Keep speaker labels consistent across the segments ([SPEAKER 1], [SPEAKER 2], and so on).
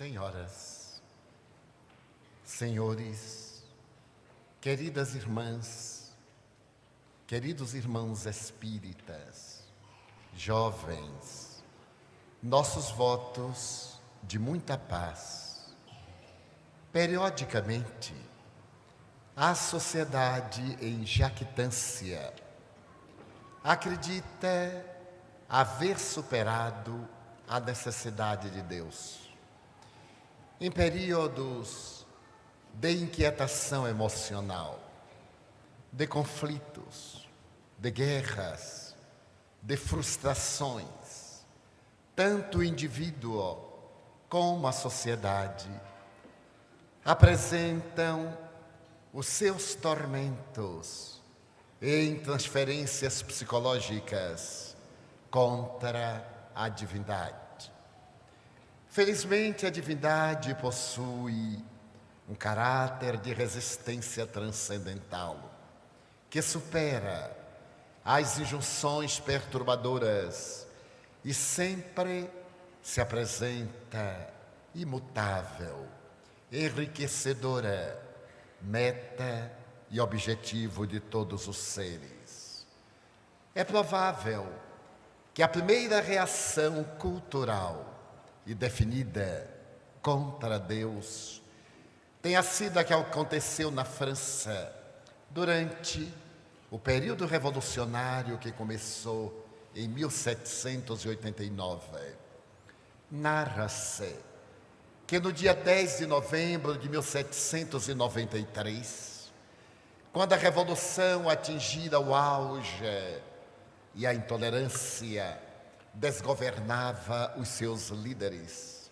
[SPEAKER 1] Senhoras, senhores, queridas irmãs, queridos irmãos espíritas, jovens, nossos votos de muita paz. Periodicamente, a sociedade em jactância acredita haver superado a necessidade de Deus. Em períodos de inquietação emocional, de conflitos, de guerras, de frustrações, tanto o indivíduo como a sociedade apresentam os seus tormentos em transferências psicológicas contra a divindade. Felizmente, a divindade possui um caráter de resistência transcendental, que supera as injunções perturbadoras e sempre se apresenta imutável, enriquecedora, meta e objetivo de todos os seres. É provável que a primeira reação cultural e definida contra Deus tenha sido a que aconteceu na França durante o período revolucionário que começou em 1789. Narra-se que no dia 10 de novembro de 1793, quando a revolução atingira o auge e a intolerância desgovernava os seus líderes,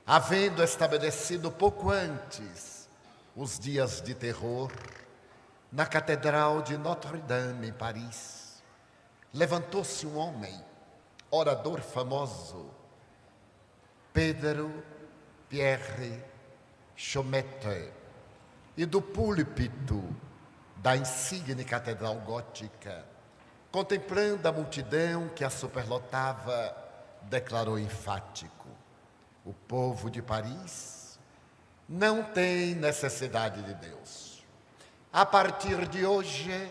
[SPEAKER 1] havendo estabelecido pouco antes os dias de terror, na Catedral de Notre-Dame, em Paris, levantou-se um homem, orador famoso, Pedro Pierre Chaumette, e do púlpito da insígne Catedral Gótica, contemplando a multidão que a superlotava, declarou enfático: o povo de Paris não tem necessidade de Deus. A partir de hoje,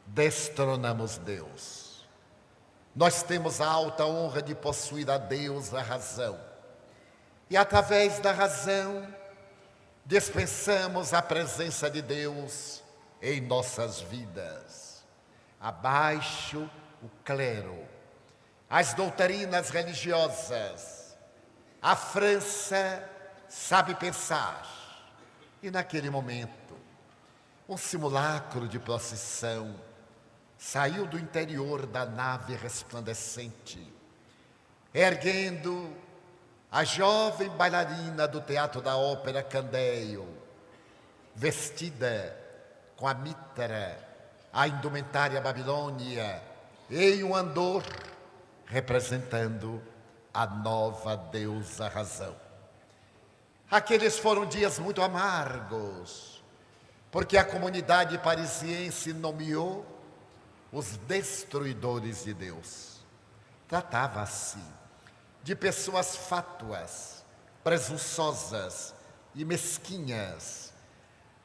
[SPEAKER 1] destronamos Deus. Nós temos a alta honra de possuir a Deus, a razão. E através da razão, dispensamos a presença de Deus em nossas vidas. Abaixo o clero, as doutrinas religiosas. A França sabe pensar. E naquele momento, um simulacro de procissão saiu do interior da nave resplandecente, erguendo a jovem bailarina do Teatro da Ópera Candeio, vestida com a mitra, a indumentária babilônia, em um andor representando a nova deusa razão. Aqueles foram dias muito amargos, porque a comunidade parisiense nomeou os destruidores de Deus. Tratava-se de pessoas fátuas, presunçosas e mesquinhas,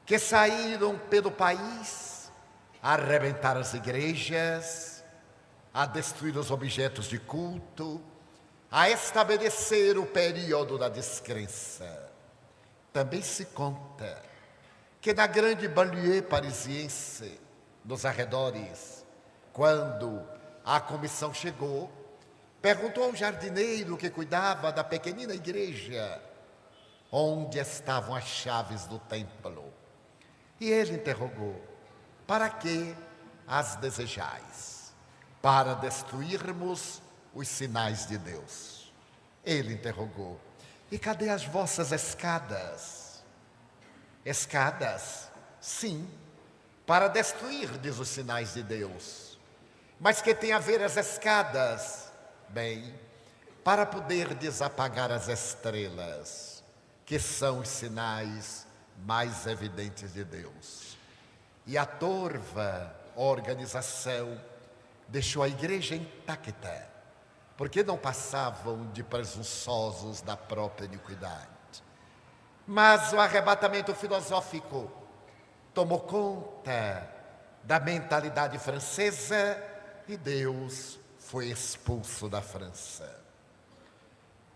[SPEAKER 1] que saíram pelo país a arrebentar as igrejas, a destruir os objetos de culto, a estabelecer o período da descrença. Também se conta que na grande banlieue parisiense, nos arredores, quando a comissão chegou, perguntou ao jardineiro que cuidava da pequenina igreja onde estavam as chaves do templo. E ele interrogou: para que as desejais? Para destruirmos os sinais de Deus. Ele interrogou: e cadê as vossas escadas? Escadas? Sim, para destruir, diz os sinais de Deus. Mas que tem a ver as escadas? Bem, para poder desapagar as estrelas, que são os sinais mais evidentes de Deus. E a torva organização deixou a igreja intacta, porque não passavam de presunçosos da própria iniquidade. Mas o arrebatamento filosófico tomou conta da mentalidade francesa e Deus foi expulso da França.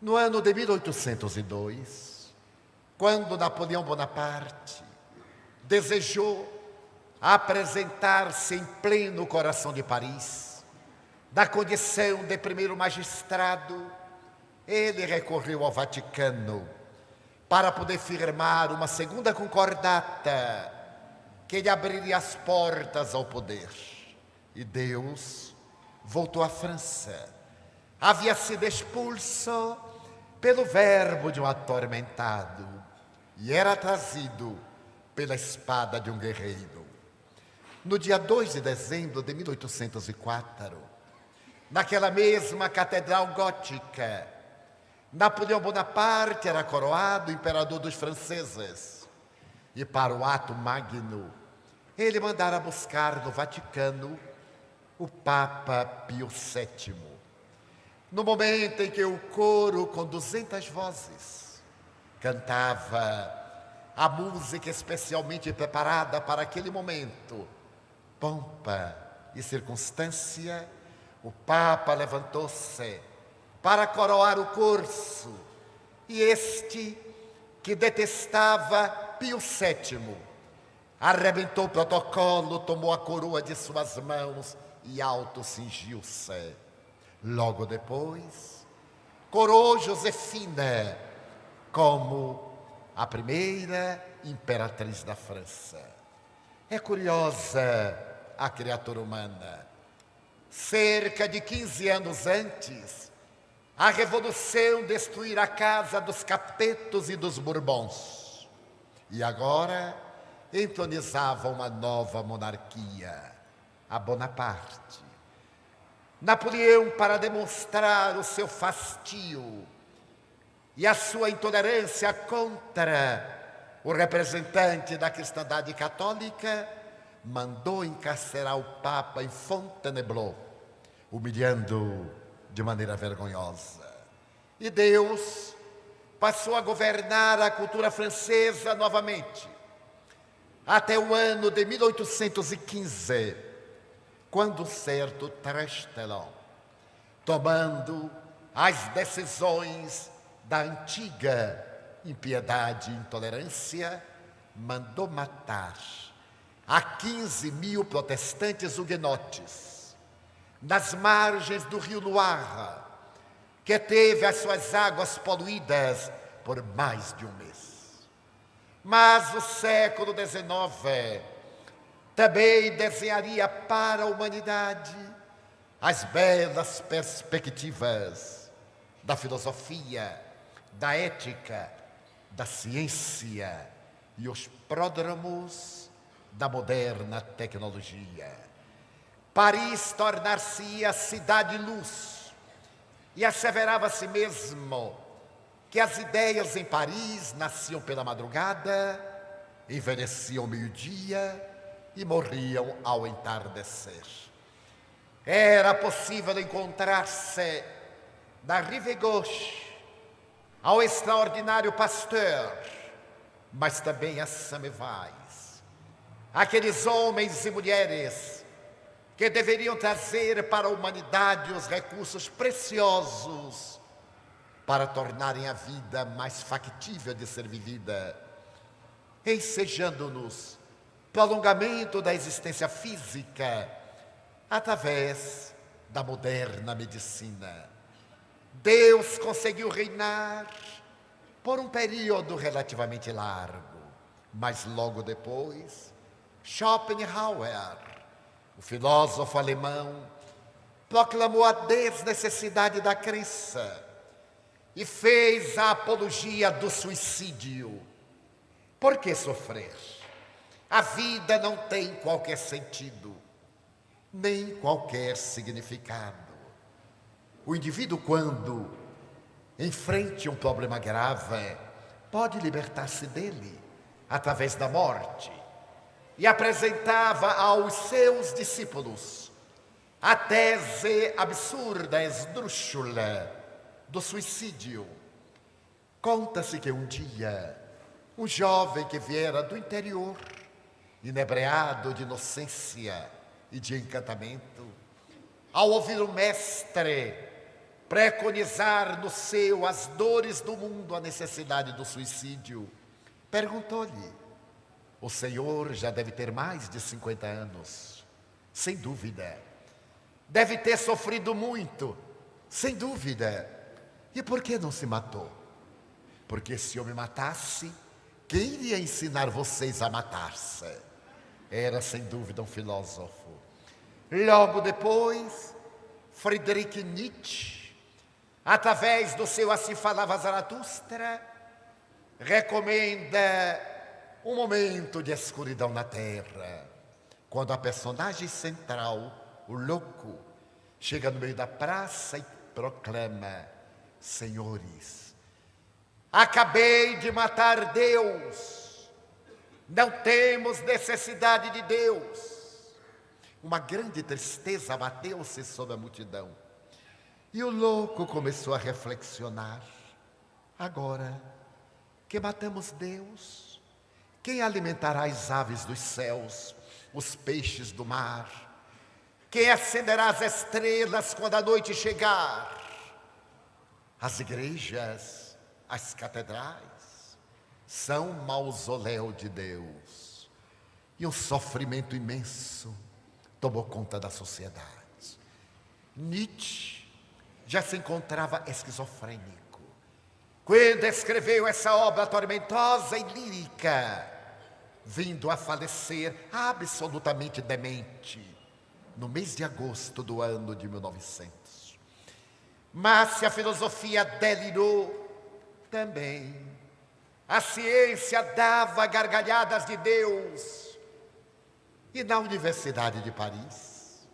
[SPEAKER 1] No ano de 1802, quando Napoleão Bonaparte desejou apresentar-se em pleno coração de Paris, na condição de primeiro magistrado, ele recorreu ao Vaticano para poder firmar uma segunda concordata que lhe abriria as portas ao poder. E Deus voltou à França. Havia sido expulso pelo verbo de um atormentado e era trazido pela espada de um guerreiro. No dia 2 de dezembro de 1804, naquela mesma catedral gótica, Napoleão Bonaparte era coroado imperador dos franceses. E para o ato magno, ele mandara buscar no Vaticano o Papa Pio VII. No momento em que o coro, com 200 vozes, cantava a música especialmente preparada para aquele momento, pompa e circunstância, o Papa levantou-se para coroar o corso, e este, que detestava Pio VII, arrebentou o protocolo, tomou a coroa de suas mãos e autocingiu-se. Logo depois, coroou Josefina como a primeira imperatriz da França. É curiosa a criatura humana. Cerca de 15 anos antes, a Revolução destruíra a casa dos Capetos e dos Bourbons. E agora entronizava uma nova monarquia, a Bonaparte. Napoleão, para demonstrar o seu fastio e a sua intolerância contra o representante da cristandade católica, mandou encarcerar o Papa em Fontainebleau, humilhando de maneira vergonhosa. E Deus passou a governar a cultura francesa novamente, até o ano de 1815, quando certo Trechtelon, tomando as decisões da antiga impiedade e intolerância, mandou matar a 15.000 protestantes huguenotes nas margens do rio Loire, que teve as suas águas poluídas por mais de um mês. Mas o século XIX também desenharia para a humanidade as belas perspectivas da filosofia, da ética, da ciência e os pródromos da moderna tecnologia. Paris tornar-se-ia cidade-luz, e asseverava a si mesmo que as ideias em Paris nasciam pela madrugada, envelheciam ao meio-dia e morriam ao entardecer. Era possível encontrar-se da Rive Gauche ao extraordinário Pasteur, mas também a Semmelweis, aqueles homens e mulheres que deveriam trazer para a humanidade os recursos preciosos para tornarem a vida mais factível de ser vivida, ensejando-nos prolongamento da existência física através da moderna medicina. Deus conseguiu reinar por um período relativamente largo, mas logo depois, Schopenhauer, o filósofo alemão, proclamou a desnecessidade da crença e fez a apologia do suicídio. Por que sofrer? A vida não tem qualquer sentido, nem qualquer significado. O indivíduo, quando enfrente um problema grave, pode libertar-se dele através da morte. E apresentava aos seus discípulos a tese absurda, esdrúxula, do suicídio. Conta-se que um dia, um jovem que viera do interior, inebriado de inocência e de encantamento, ao ouvir o mestre preconizar no seu as dores do mundo, a necessidade do suicídio, perguntou-lhe: o senhor já deve ter mais de 50 anos, sem dúvida. Deve ter sofrido muito, sem dúvida. E por que não se matou? Porque se eu me matasse, quem iria ensinar vocês a matar-se? Era sem dúvida um filósofo. Logo depois, Friedrich Nietzsche, através do seu Assim Falava Zaratustra, recomenda um momento de escuridão na Terra, quando a personagem central, o louco, chega no meio da praça e proclama: senhores, acabei de matar Deus, não temos necessidade de Deus. Uma grande tristeza abateu-se sobre a multidão. E o louco começou a reflexionar: agora que matamos Deus, quem alimentará as aves dos céus, os peixes do mar? Quem acenderá as estrelas quando a noite chegar? As igrejas, as catedrais, são um mausoléu de Deus. E um sofrimento imenso tomou conta da sociedade. Nietzsche já se encontrava esquizofrênico quando escreveu essa obra tormentosa e lírica, vindo a falecer absolutamente demente no mês de agosto do ano de 1900. Mas se a filosofia delirou, também a ciência dava gargalhadas de Deus. E na Universidade de Paris,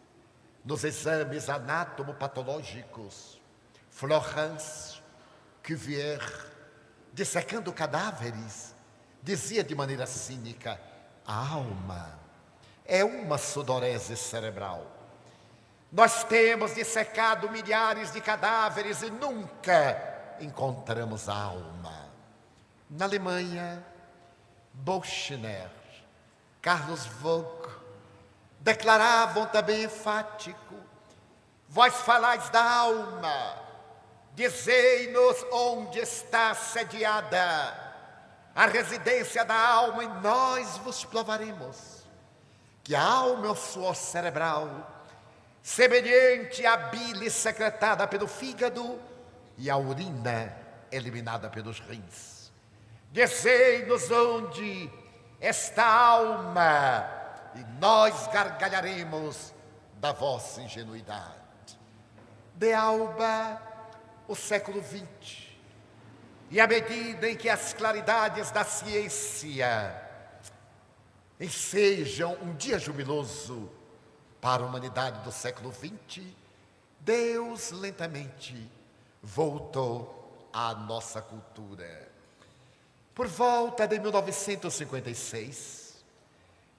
[SPEAKER 1] nos exames anatomopatológicos, Florence Cuvier, dissecando cadáveres, dizia de maneira cínica: a alma é uma sudorese cerebral. Nós temos dissecado milhares de cadáveres e nunca encontramos a alma. Na Alemanha, Bochner, Carlos Vogt declaravam também enfático: vós falais da alma, dizei-nos onde está sediada a residência da alma e nós vos provaremos que a alma é o suor cerebral, semelhante à bile secretada pelo fígado e à urina eliminada pelos rins. Dizei-nos onde está a alma e nós gargalharemos da vossa ingenuidade. De Alba, o século XX. E à medida em que as claridades da ciência ensejam um dia jubiloso para a humanidade do século XX, Deus lentamente voltou à nossa cultura. Por volta de 1956,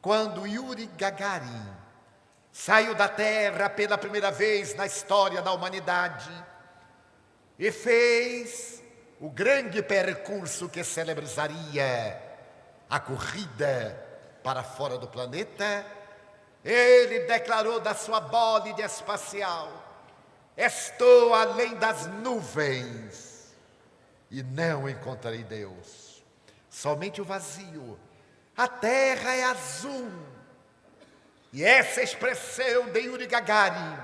[SPEAKER 1] quando Yuri Gagarin saiu da Terra pela primeira vez na história da humanidade e fez o grande percurso que celebraria a corrida para fora do planeta, ele declarou da sua bólide espacial: estou além das nuvens e não encontrei Deus, somente o vazio. A terra é azul. E essa expressão de Yuri Gagarin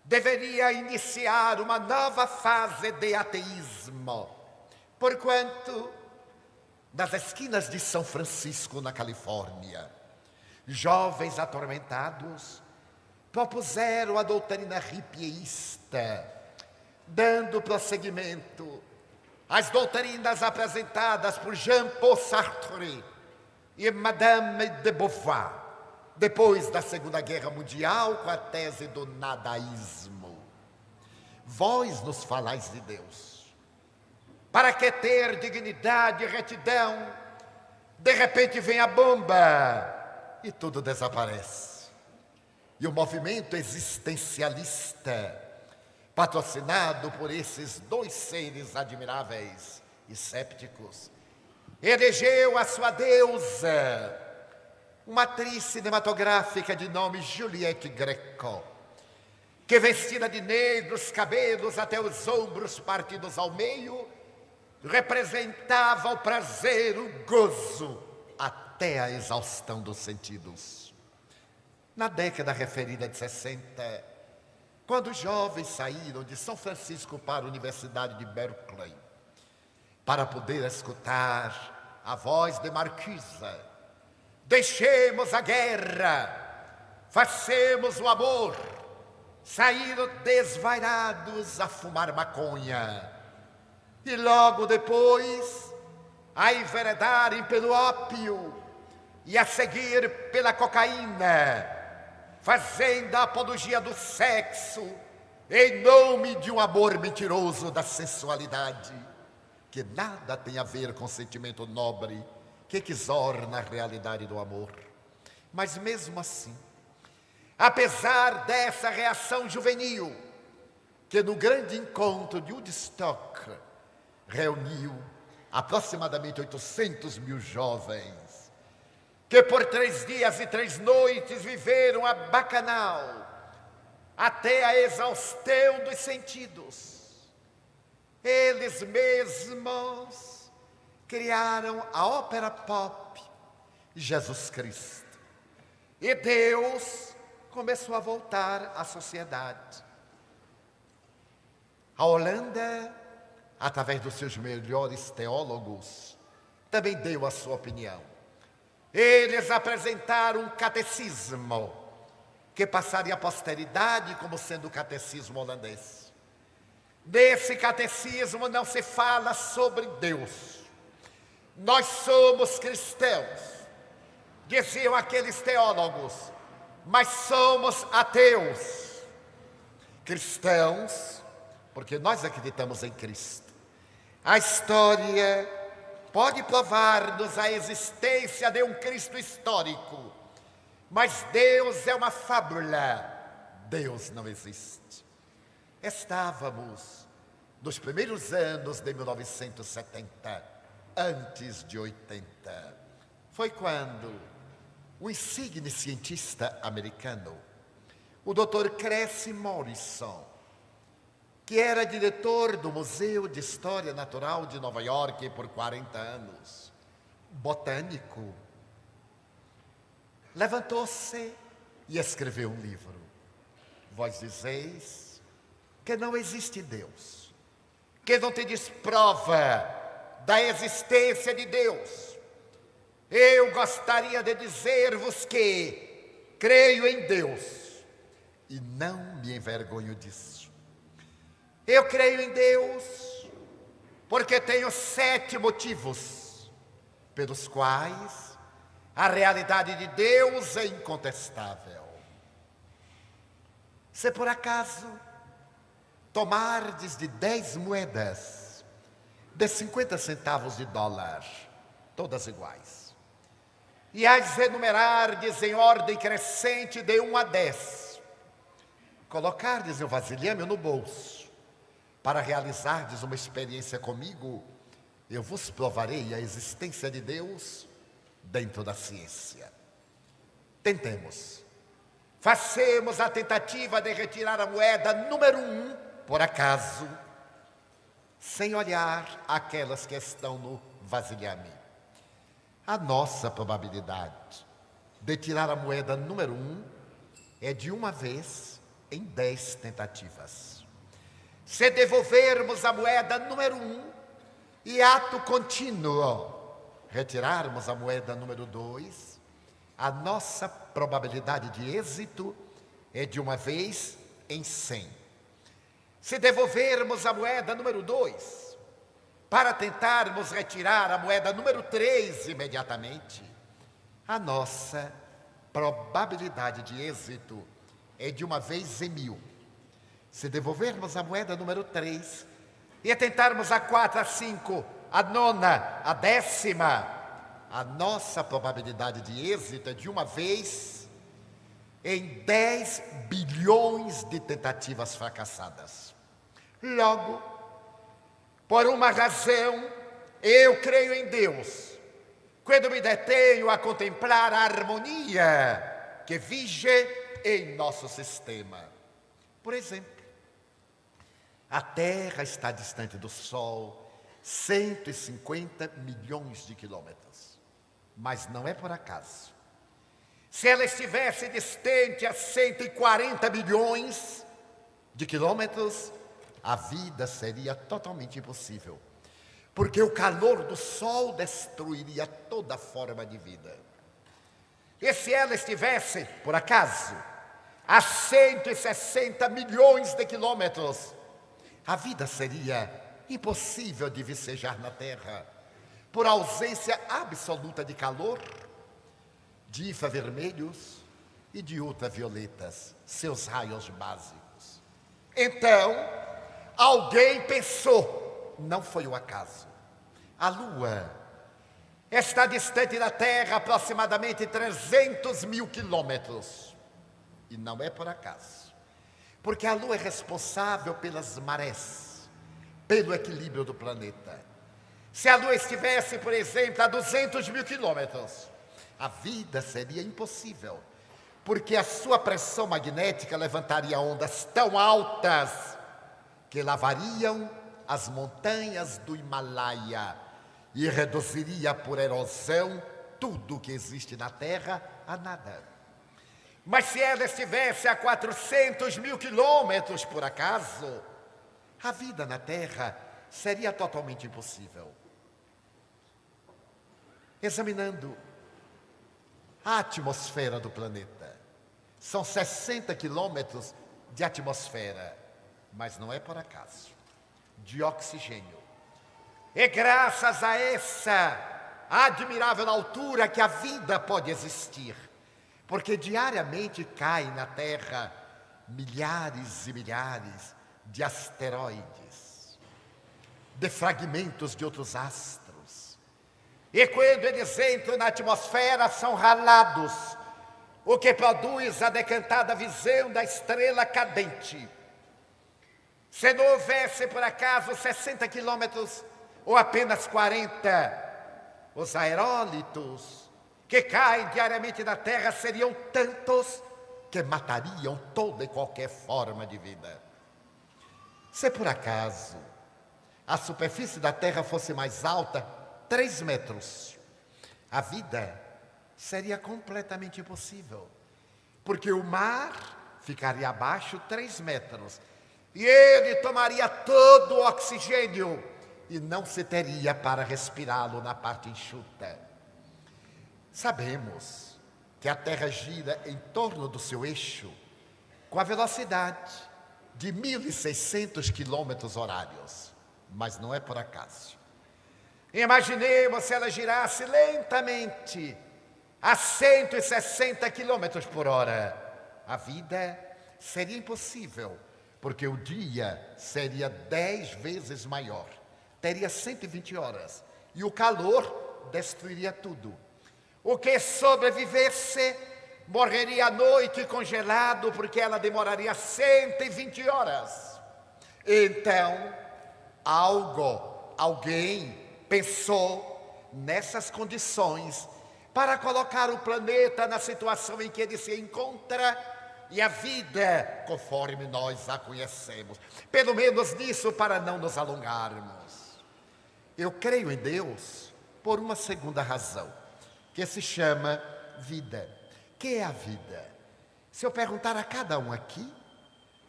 [SPEAKER 1] deveria iniciar uma nova fase de ateísmo, porquanto, nas esquinas de São Francisco, na Califórnia, jovens atormentados propuseram a doutrina hippieísta, dando prosseguimento às doutrinas apresentadas por Jean-Paul Sartre e Madame de Beauvoir, depois da Segunda Guerra Mundial, com a tese do nadaísmo. Vós nos falais de Deus. Para que ter dignidade e retidão? De repente vem a bomba e tudo desaparece. E o movimento existencialista, patrocinado por esses dois seres admiráveis e sépticos, elegeu a sua deusa, uma atriz cinematográfica de nome Juliette Greco, que vestida de negros, cabelos até os ombros partidos ao meio, representava o prazer, o gozo, até a exaustão dos sentidos. Na década referida de 60, quando os jovens saíram de São Francisco para a Universidade de Berkeley, para poder escutar a voz de Marquise, deixemos a guerra, façamos o amor, saíram desvairados a fumar maconha, e logo depois a enveredarem pelo ópio e a seguir pela cocaína, fazendo a apologia do sexo em nome de um amor mentiroso da sensualidade, que nada tem a ver com o sentimento nobre que exorna a realidade do amor. Mas mesmo assim, apesar dessa reação juvenil, que no grande encontro de Woodstock reuniu aproximadamente 800 mil jovens, que por 3 dias e 3 noites viveram a bacanal, até a exaustão dos sentidos, eles mesmos criaram a ópera pop Jesus Cristo. E Deus começou a voltar à sociedade. A Holanda, através dos seus melhores teólogos, também deu a sua opinião. Eles apresentaram um catecismo que passaria à posteridade como sendo o catecismo holandês. Nesse catecismo não se fala sobre Deus. Nós somos cristãos, diziam aqueles teólogos, mas somos ateus. Cristãos, porque nós acreditamos em Cristo. A história pode provar-nos a existência de um Cristo histórico, mas Deus é uma fábula, Deus não existe. Estávamos nos primeiros anos de 1970, antes de 80. Foi quando o insigne cientista americano, o Dr. Cressy Morrison, que era diretor do Museu de História Natural de Nova York por 40 anos, botânico, levantou-se e escreveu um livro. Vós dizeis que não existe Deus, que não tendes prova da existência de Deus. Eu gostaria de dizer-vos que creio em Deus e não me envergonho disso. Eu creio em Deus porque tenho 7 motivos pelos quais a realidade de Deus é incontestável. Se por acaso tomardes de 10 moedas de 50 centavos de dólar, todas iguais, e as enumerardes em ordem crescente de 1 a 10, colocardes o vasilhame no bolso, para realizardes uma experiência comigo, eu vos provarei a existência de Deus dentro da ciência. Tentemos. Façamos a tentativa de retirar a moeda número 1, por acaso, sem olhar aquelas que estão no vasilhame. A nossa probabilidade de tirar a moeda número 1 é de 1 vez em 10 tentativas. Se devolvermos a moeda número 1 e ato contínuo retirarmos a moeda número 2, a nossa probabilidade de êxito é de 1 vez em 100. Se devolvermos a moeda número 2, para tentarmos retirar a moeda número 3 imediatamente, a nossa probabilidade de êxito é de 1 vez em 1000. Se devolvermos a moeda número 3 e tentarmos a 4, a 5, a 9ª, a 10ª, a nossa probabilidade de êxito é de 1 vez em 10 bilhões de tentativas fracassadas. Logo, por uma razão, eu creio em Deus, quando me detenho a contemplar a harmonia que vige em nosso sistema. Por exemplo, a Terra está distante do Sol 150 milhões de quilômetros, mas não é por acaso. Se ela estivesse distante a 140 milhões de quilômetros, a vida seria totalmente impossível, porque o calor do Sol destruiria toda forma de vida. E se ela estivesse, por acaso, a 160 milhões de quilômetros, a vida seria impossível de vicejar na Terra, por ausência absoluta de calor, de infravermelhos e de ultravioletas, seus raios básicos. Então, alguém pensou, não foi o acaso. A Lua está distante da Terra aproximadamente 300 mil quilômetros. E não é por acaso. Porque a Lua é responsável pelas marés, pelo equilíbrio do planeta. Se a Lua estivesse, por exemplo, a 200 mil quilômetros, a vida seria impossível, porque a sua pressão magnética levantaria ondas tão altas que lavariam as montanhas do Himalaia e reduziria por erosão tudo que existe na Terra a nada. Mas se ela estivesse a 400 mil quilômetros, por acaso, a vida na Terra seria totalmente impossível. Examinando a atmosfera do planeta, são 60 quilômetros de atmosfera, mas não é por acaso, de oxigênio. É graças a essa admirável altura que a vida pode existir, porque diariamente caem na Terra milhares e milhares de asteroides, de fragmentos de outros astros. E quando eles entram na atmosfera, são ralados, o que produz a decantada visão da estrela cadente. Se não houvesse, por acaso, 60 quilômetros ou apenas 40, os aerólitos que caem diariamente na Terra seriam tantos que matariam toda e qualquer forma de vida. Se por acaso a superfície da Terra fosse mais alta, 3 metros, a vida seria completamente impossível, porque o mar ficaria abaixo 3 metros e ele tomaria todo o oxigênio e não se teria para respirá-lo na parte enxuta. Sabemos que a Terra gira em torno do seu eixo com a velocidade de 1.600 quilômetros horários, mas não é por acaso. Imaginemos se ela girasse lentamente a 160 quilômetros por hora. A vida seria impossível, porque o dia seria 10 vezes maior. Teria 120 horas e o calor destruiria tudo. O que sobrevivesse morreria à noite congelado, porque ela demoraria 120 horas. Então, alguém pensou nessas condições para colocar o planeta na situação em que ele se encontra e a vida conforme nós a conhecemos. Pelo menos nisso, para não nos alongarmos. Eu creio em Deus por uma segunda razão, que se chama vida. Que é a vida? Se eu perguntar a cada um aqui,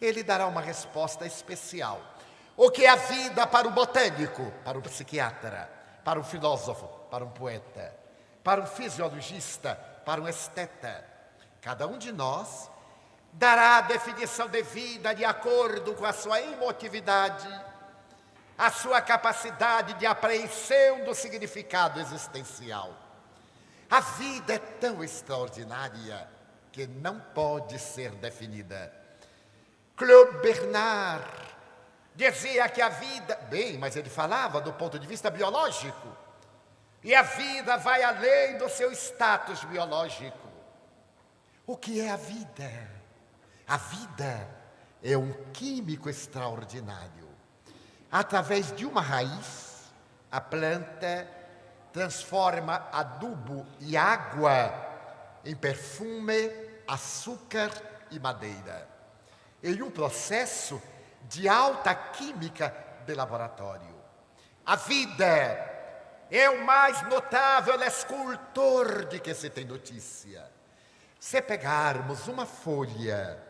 [SPEAKER 1] ele dará uma resposta especial. O que é a vida para o botânico, para o psiquiatra, para o filósofo, para um poeta, para um fisiologista, para um esteta. Cada um de nós dará a definição de vida de acordo com a sua emotividade, a sua capacidade de apreensão do significado existencial. A vida é tão extraordinária que não pode ser definida. Claude Bernard dizia que a vida... Bem, mas ele falava do ponto de vista biológico. E a vida vai além do seu status biológico. O que é a vida? A vida é um químico extraordinário. Através de uma raiz, a planta transforma adubo e água em perfume, açúcar e madeira. Em um processo de alta química de laboratório. A vida é o mais notável escultor de que se tem notícia. Se pegarmos uma folha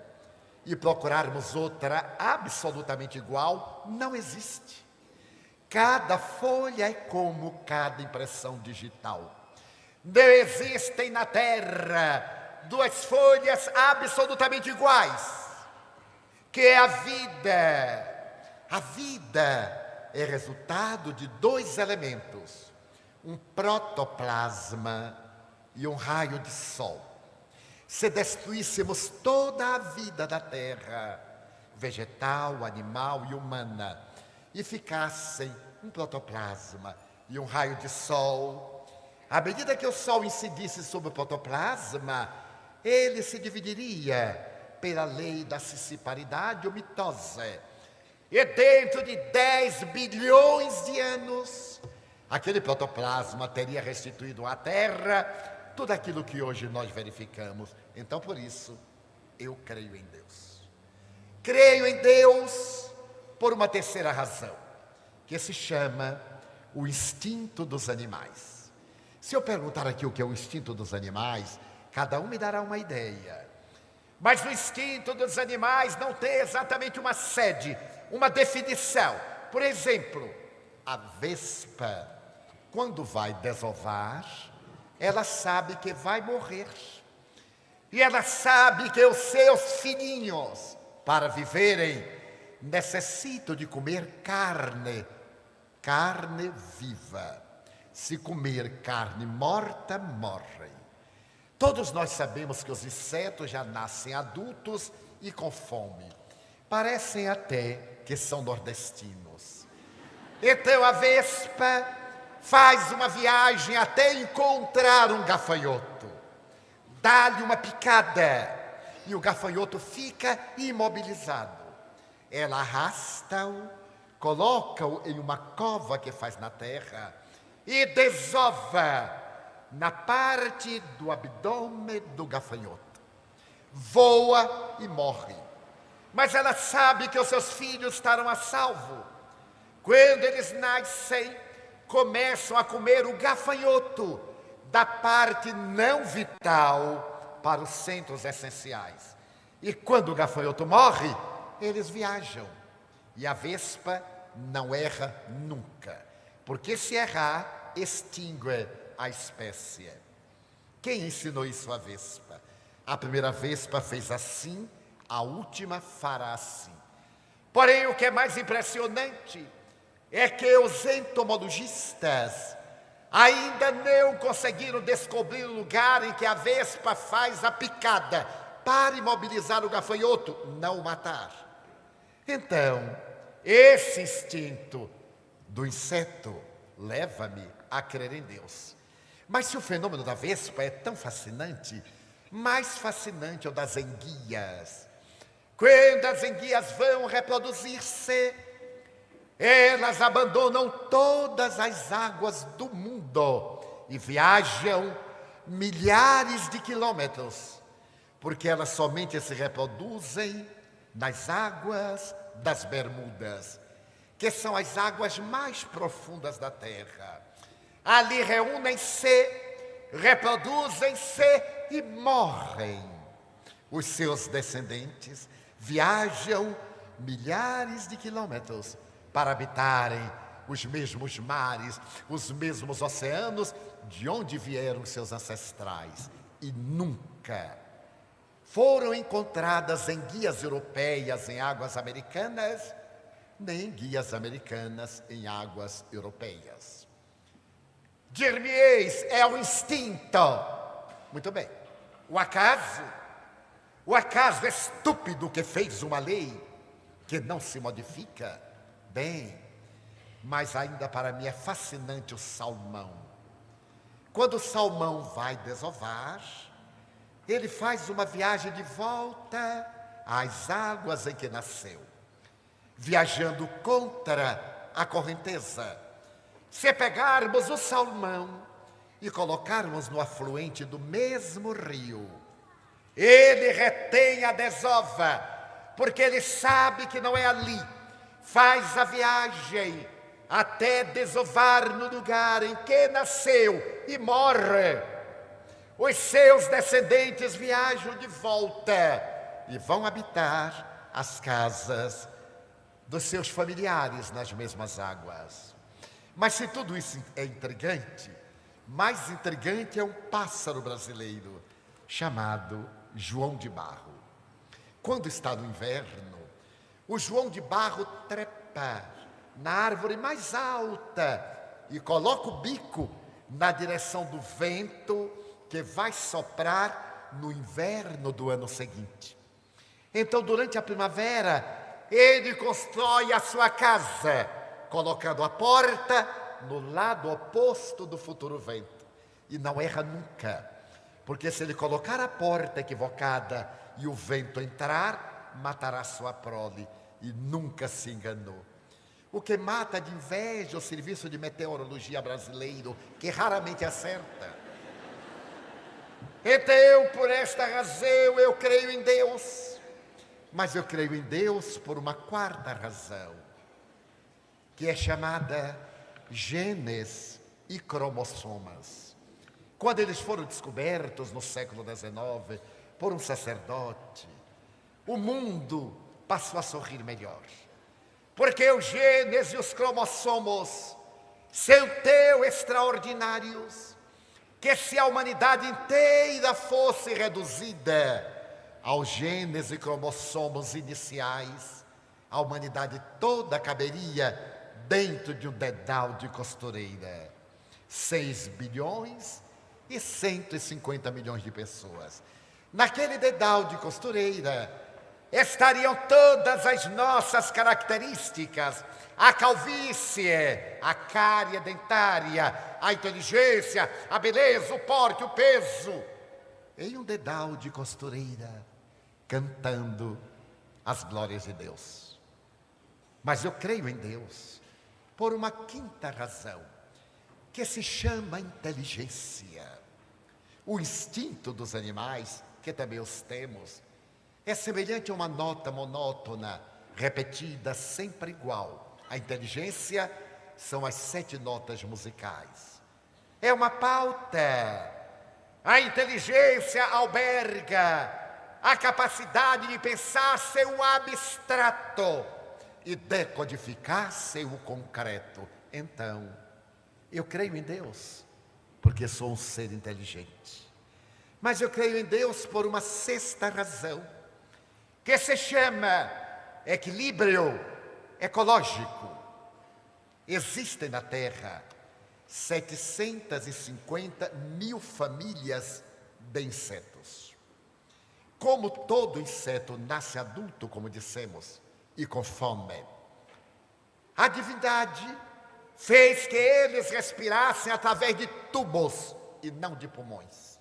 [SPEAKER 1] e procurarmos outra absolutamente igual, não existe. Cada folha é como cada impressão digital. Não existem na Terra duas folhas absolutamente iguais, que é a vida. A vida é resultado de dois elementos, um protoplasma e um raio de sol. Se destruíssemos toda a vida da Terra, vegetal, animal e humana, e ficassem um protoplasma e um raio de sol, à medida que o sol incidisse sobre o protoplasma, ele se dividiria pela lei da scissiparidade ou mitose. E dentro de 10 bilhões de anos, aquele protoplasma teria restituído à Terra tudo aquilo que hoje nós verificamos. Então, por isso, eu creio em Deus. Creio em Deus por uma terceira razão, que se chama o instinto dos animais. Se eu perguntar aqui o que é o instinto dos animais, cada um me dará uma ideia. Mas o instinto dos animais não tem exatamente uma sede, uma definição. Por exemplo, a vespa, quando vai desovar, ela sabe que vai morrer. E ela sabe que os seus filhinhos, para viverem, necessitam de comer carne viva. Se comer carne morta, morrem. Todos nós sabemos que os insetos já nascem adultos e com fome. Parecem até que são nordestinos. Então a vespa faz uma viagem até encontrar um gafanhoto. Dá-lhe uma picada e o gafanhoto fica imobilizado. Ela arrasta-o, coloca-o em uma cova que faz na terra e desova na parte do abdômen do gafanhoto. Voa e morre. Mas ela sabe que os seus filhos estarão a salvo. Quando eles nascem, começam a comer o gafanhoto da parte não vital para os centros essenciais. E quando o gafanhoto morre, eles viajam. E a vespa não erra nunca, porque se errar, extingue a espécie. Quem ensinou isso à vespa? A primeira vespa fez assim, a última fará assim. Porém, o que é mais impressionante é que os entomologistas ainda não conseguiram descobrir o lugar em que a vespa faz a picada para imobilizar o gafanhoto, não o matar. Então, esse instinto do inseto leva-me a crer em Deus. Mas se o fenômeno da vespa é tão fascinante, mais fascinante é o das enguias. Quando as enguias vão reproduzir-se, elas abandonam todas as águas do mundo e viajam milhares de quilômetros, porque elas somente se reproduzem nas águas das Bermudas, que são as águas mais profundas da Terra. Ali reúnem-se, reproduzem-se e morrem. Os seus descendentes viajam milhares de quilômetros para habitarem os mesmos mares, os mesmos oceanos de onde vieram seus ancestrais. E nunca foram encontradas enguias europeias em águas americanas, nem enguias americanas em águas europeias. Dir-me-eis, é o instinto. Muito bem. O acaso estúpido que fez uma lei que não se modifica? Bem, mas ainda para mim é fascinante o salmão. Quando o salmão vai desovar, ele faz uma viagem de volta às águas em que nasceu, viajando contra a correnteza. Se pegarmos o salmão e colocarmos no afluente do mesmo rio, ele retém a desova, porque ele sabe que não é ali. Faz a viagem até desovar no lugar em que nasceu e morre. Os seus descendentes viajam de volta e vão habitar as casas dos seus familiares nas mesmas águas. Mas se tudo isso é intrigante, mais intrigante é um pássaro brasileiro chamado João de Barro. Quando está no inverno, o João de Barro trepa na árvore mais alta e coloca o bico na direção do vento que vai soprar no inverno do ano seguinte. Então, durante a primavera, ele constrói a sua casa, colocando a porta no lado oposto do futuro vento. E não erra nunca, porque se ele colocar a porta equivocada e o vento entrar, matará sua prole, e nunca se enganou. O que mata de inveja o serviço de meteorologia brasileiro, que raramente acerta. Então, por esta razão, eu creio em Deus. Mas eu creio em Deus por uma quarta razão, que é chamada genes e cromossomas. Quando eles foram descobertos no século XIX por um sacerdote, o mundo passou a sorrir melhor. Porque os genes e os cromossomos são tão extraordinários que se a humanidade inteira fosse reduzida aos genes e cromossomos iniciais, a humanidade toda caberia dentro de um dedal de costureira. 6 bilhões e 150 milhões de pessoas. Naquele dedal de costureira estariam todas as nossas características: a calvície, a cárie dentária, a inteligência, a beleza, o porte, o peso, em um dedal de costureira, cantando as glórias de Deus. Mas eu creio em Deus por uma quinta razão, que se chama inteligência. O instinto dos animais, que também os temos, é semelhante a uma nota monótona, repetida, sempre igual. A inteligência são as 7 notas musicais. É uma pauta. A inteligência alberga a capacidade de pensar seu abstrato e decodificar seu concreto. Então, eu creio em Deus, porque sou um ser inteligente. Mas eu creio em Deus por uma sexta razão, que se chama equilíbrio ecológico. Existem na Terra 750 mil famílias de insetos. Como todo inseto nasce adulto, como dissemos, e com fome, a divindade fez que eles respirassem através de tubos e não de pulmões.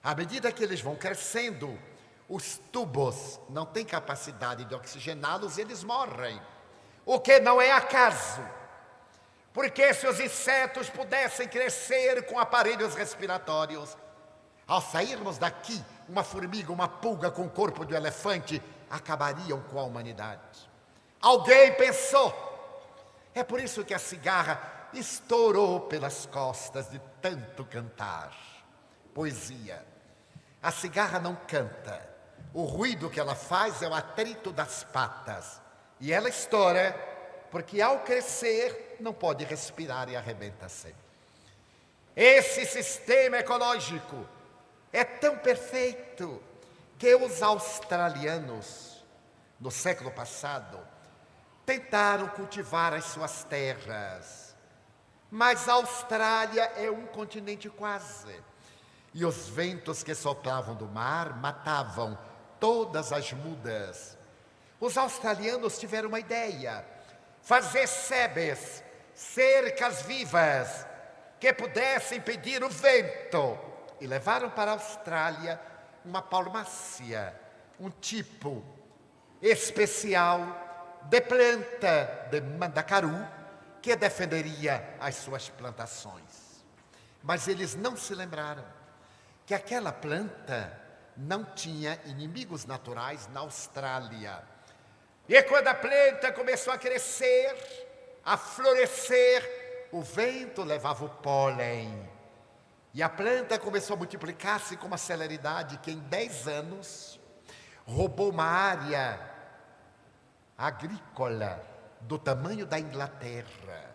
[SPEAKER 1] À medida que eles vão crescendo, os tubos não têm capacidade de oxigená-los e eles morrem. O que não é acaso, porque se os insetos pudessem crescer com aparelhos respiratórios, ao sairmos daqui, uma formiga, uma pulga com o corpo de um elefante acabariam com a humanidade. Alguém pensou. É por isso que a cigarra estourou pelas costas de tanto cantar. Poesia. A cigarra não canta. O ruído que ela faz é o atrito das patas. E ela estoura porque ao crescer não pode respirar e arrebenta-se. Esse sistema ecológico é tão perfeito que os australianos, no século passado, tentaram cultivar as suas terras. Mas a Austrália é um continente quase. E os ventos que sopravam do mar matavam todas as mudas. Os australianos tiveram uma ideia: fazer sebes, cercas vivas, que pudessem impedir o vento. E levaram para a Austrália uma palmácea, um tipo especial de planta de mandacaru que defenderia as suas plantações. Mas eles não se lembraram que aquela planta não tinha inimigos naturais na Austrália. E quando a planta começou a crescer, a florescer, o vento levava o pólen. E a planta começou a multiplicar-se com uma celeridade que em 10 anos roubou uma área agrícola do tamanho da Inglaterra.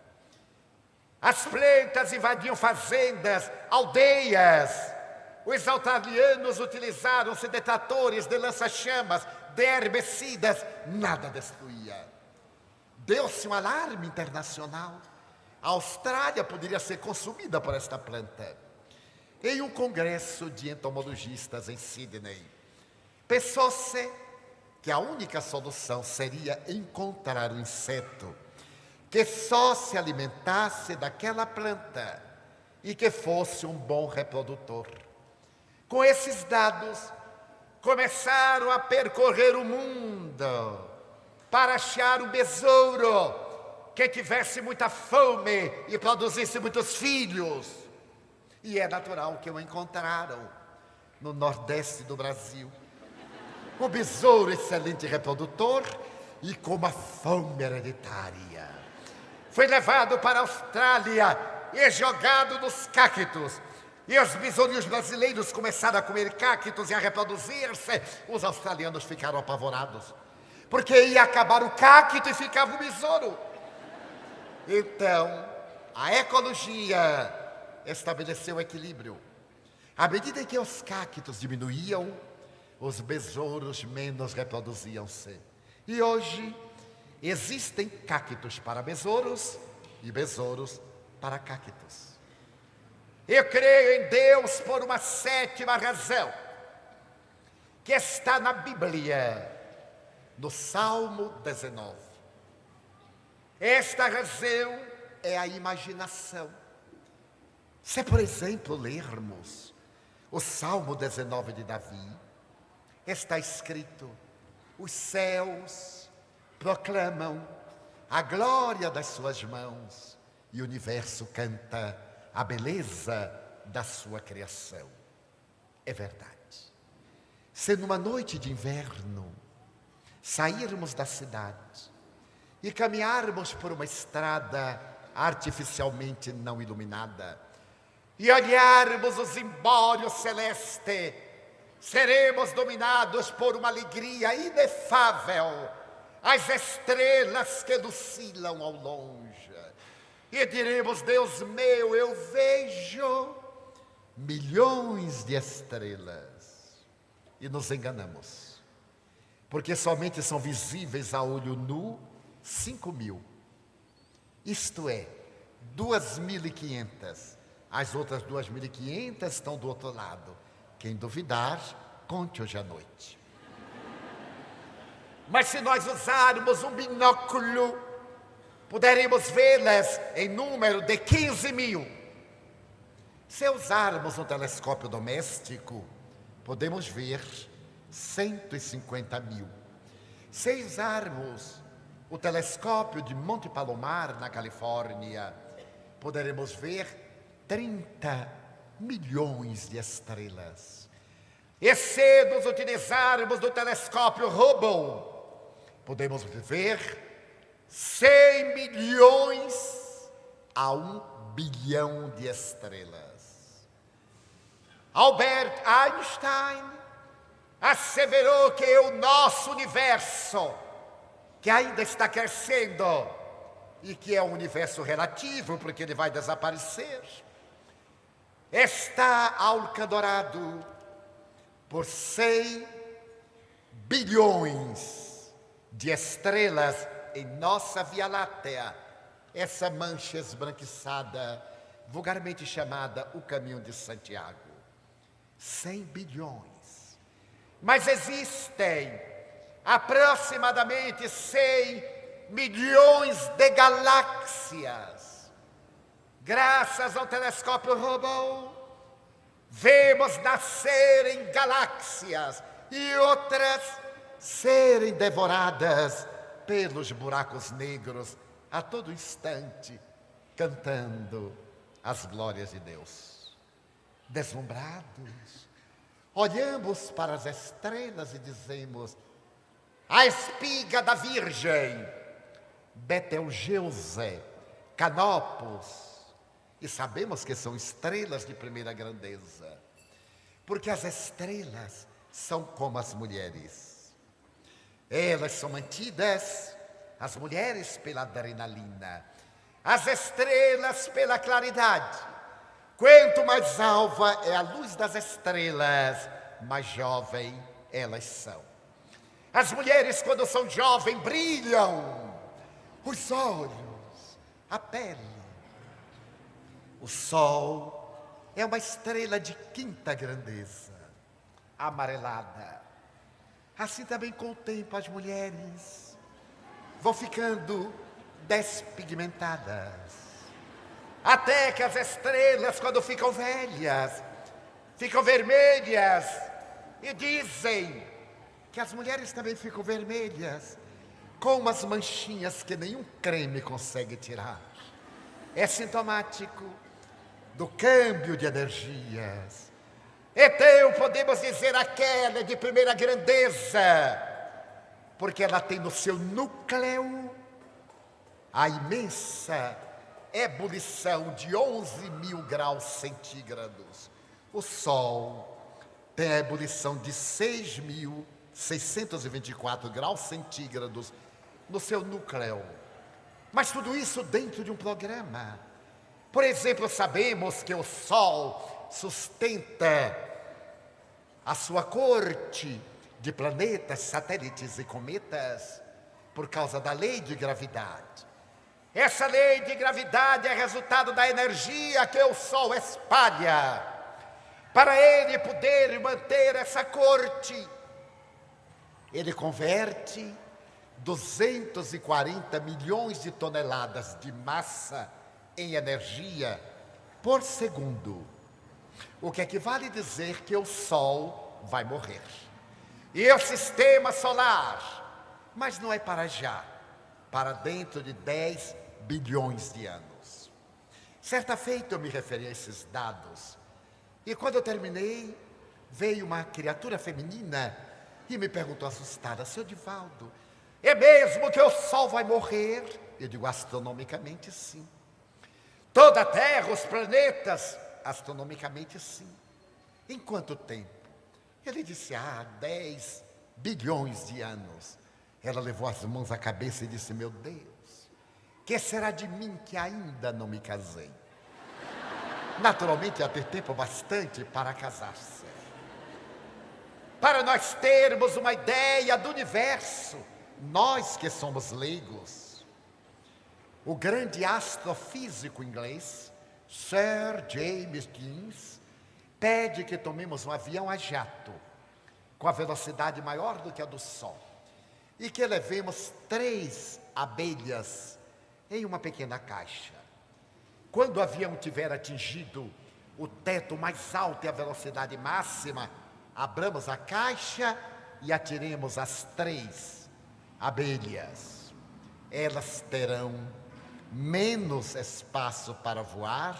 [SPEAKER 1] As plantas invadiam fazendas, aldeias. Os australianos utilizaram-se de tratores, de lança-chamas, de herbicidas, nada destruía. Deu-se um alarme internacional. A Austrália poderia ser consumida por esta planta. Em um congresso de entomologistas em Sydney, pensou-se que a única solução seria encontrar um inseto que só se alimentasse daquela planta e que fosse um bom reprodutor. Com esses dados, começaram a percorrer o mundo para achar um besouro que tivesse muita fome e produzisse muitos filhos. E é natural que o encontraram no nordeste do Brasil. O besouro excelente reprodutor e com uma fome hereditária. Foi levado para a Austrália e jogado nos cactos. E os besourinhos brasileiros começaram a comer cactos e a reproduzir-se. Os australianos ficaram apavorados, porque ia acabar o cacto e ficava o besouro. Então, a ecologia estabeleceu equilíbrio. À medida em que os cactos diminuíam, os besouros menos reproduziam-se. E hoje, existem cactos para besouros e besouros para cactos. Eu creio em Deus por uma 7ª razão, que está na Bíblia, no Salmo 19. Esta razão é a imaginação. Se, por exemplo, lermos o Salmo 19 de Davi, está escrito: os céus proclamam a glória das suas mãos e o universo canta a beleza da sua criação. É verdade. Se numa noite de inverno sairmos da cidade e caminharmos por uma estrada artificialmente não iluminada e olharmos o zimbório celeste, seremos dominados por uma alegria inefável, as estrelas que oscilam ao longe. E diremos: Deus meu, eu vejo milhões de estrelas. E nos enganamos, porque somente são visíveis a olho nu 5.000. Isto é, 2.500. As outras 2.500 estão do outro lado. Quem duvidar, conte hoje à noite. Mas se nós usarmos um binóculo, poderemos vê-las em número de 15.000. Se usarmos um telescópio doméstico, podemos ver 150.000. Se usarmos o telescópio de Monte Palomar, na Califórnia, poderemos ver 30 milhões de estrelas. E se nos utilizarmos do telescópio Hubble, podemos ver 100 milhões a 1 bilhão de estrelas. Albert Einstein asseverou que o nosso universo, que ainda está crescendo e que é um universo relativo, porque ele vai desaparecer, está alcanforado por 100 bilhões de estrelas em nossa Via Láctea, essa mancha esbranquiçada, vulgarmente chamada o Caminho de Santiago. 100 bilhões. Mas existem aproximadamente 100 milhões de galáxias. Graças ao telescópio Hubble, vemos nascerem galáxias e outras serem devoradas pelos buracos negros a todo instante, cantando as glórias de Deus. Deslumbrados, olhamos para as estrelas e dizemos: a espiga da Virgem, Betelgeuse, Canopus, e sabemos que são estrelas de primeira grandeza, porque as estrelas são como as mulheres. Elas são mantidas, as mulheres pela adrenalina, as estrelas pela claridade. Quanto mais alva é a luz das estrelas, mais jovem elas são. As mulheres, quando são jovens, brilham os olhos, a pele. O sol é uma estrela de quinta grandeza, amarelada. Assim também com o tempo as mulheres vão ficando despigmentadas. Até que as estrelas, quando ficam velhas, ficam vermelhas. E dizem que as mulheres também ficam vermelhas, com umas manchinhas que nenhum creme consegue tirar. É sintomático do câmbio de energias. Então, podemos dizer aquela de primeira grandeza, porque ela tem no seu núcleo a imensa ebulição de 11.000 graus centígrados. O Sol tem a ebulição de 6.624 graus centígrados no seu núcleo. Mas tudo isso dentro de um programa. Por exemplo, sabemos que o Sol sustenta a sua corte de planetas, satélites e cometas por causa da lei de gravidade. Essa lei de gravidade é resultado da energia que o Sol espalha. Para ele poder manter essa corte, ele converte 240 milhões de toneladas de massa em energia por segundo. O que equivale a dizer que o Sol vai morrer. E o sistema solar, mas não é para já, para dentro de 10 bilhões de anos. Certa feita eu me referi a esses dados, e quando eu terminei, veio uma criatura feminina e me perguntou assustada: seu Divaldo, é mesmo que o Sol vai morrer? Eu digo: astronomicamente sim. Toda a Terra, os planetas, astronomicamente sim. Em quanto tempo? Ele disse: 10 bilhões de anos. Ela levou as mãos à cabeça e disse: meu Deus, que será de mim que ainda não me casei? Naturalmente ia ter tempo bastante para casar-se. Para nós termos uma ideia do universo, nós que somos leigos, o grande astrofísico inglês, Sir James Jeans, pede que tomemos um avião a jato, com a velocidade maior do que a do Sol, e que levemos 3 abelhas em uma pequena caixa. Quando o avião tiver atingido o teto mais alto e a velocidade máxima, abramos a caixa e atiremos as 3 abelhas. Elas terão menos espaço para voar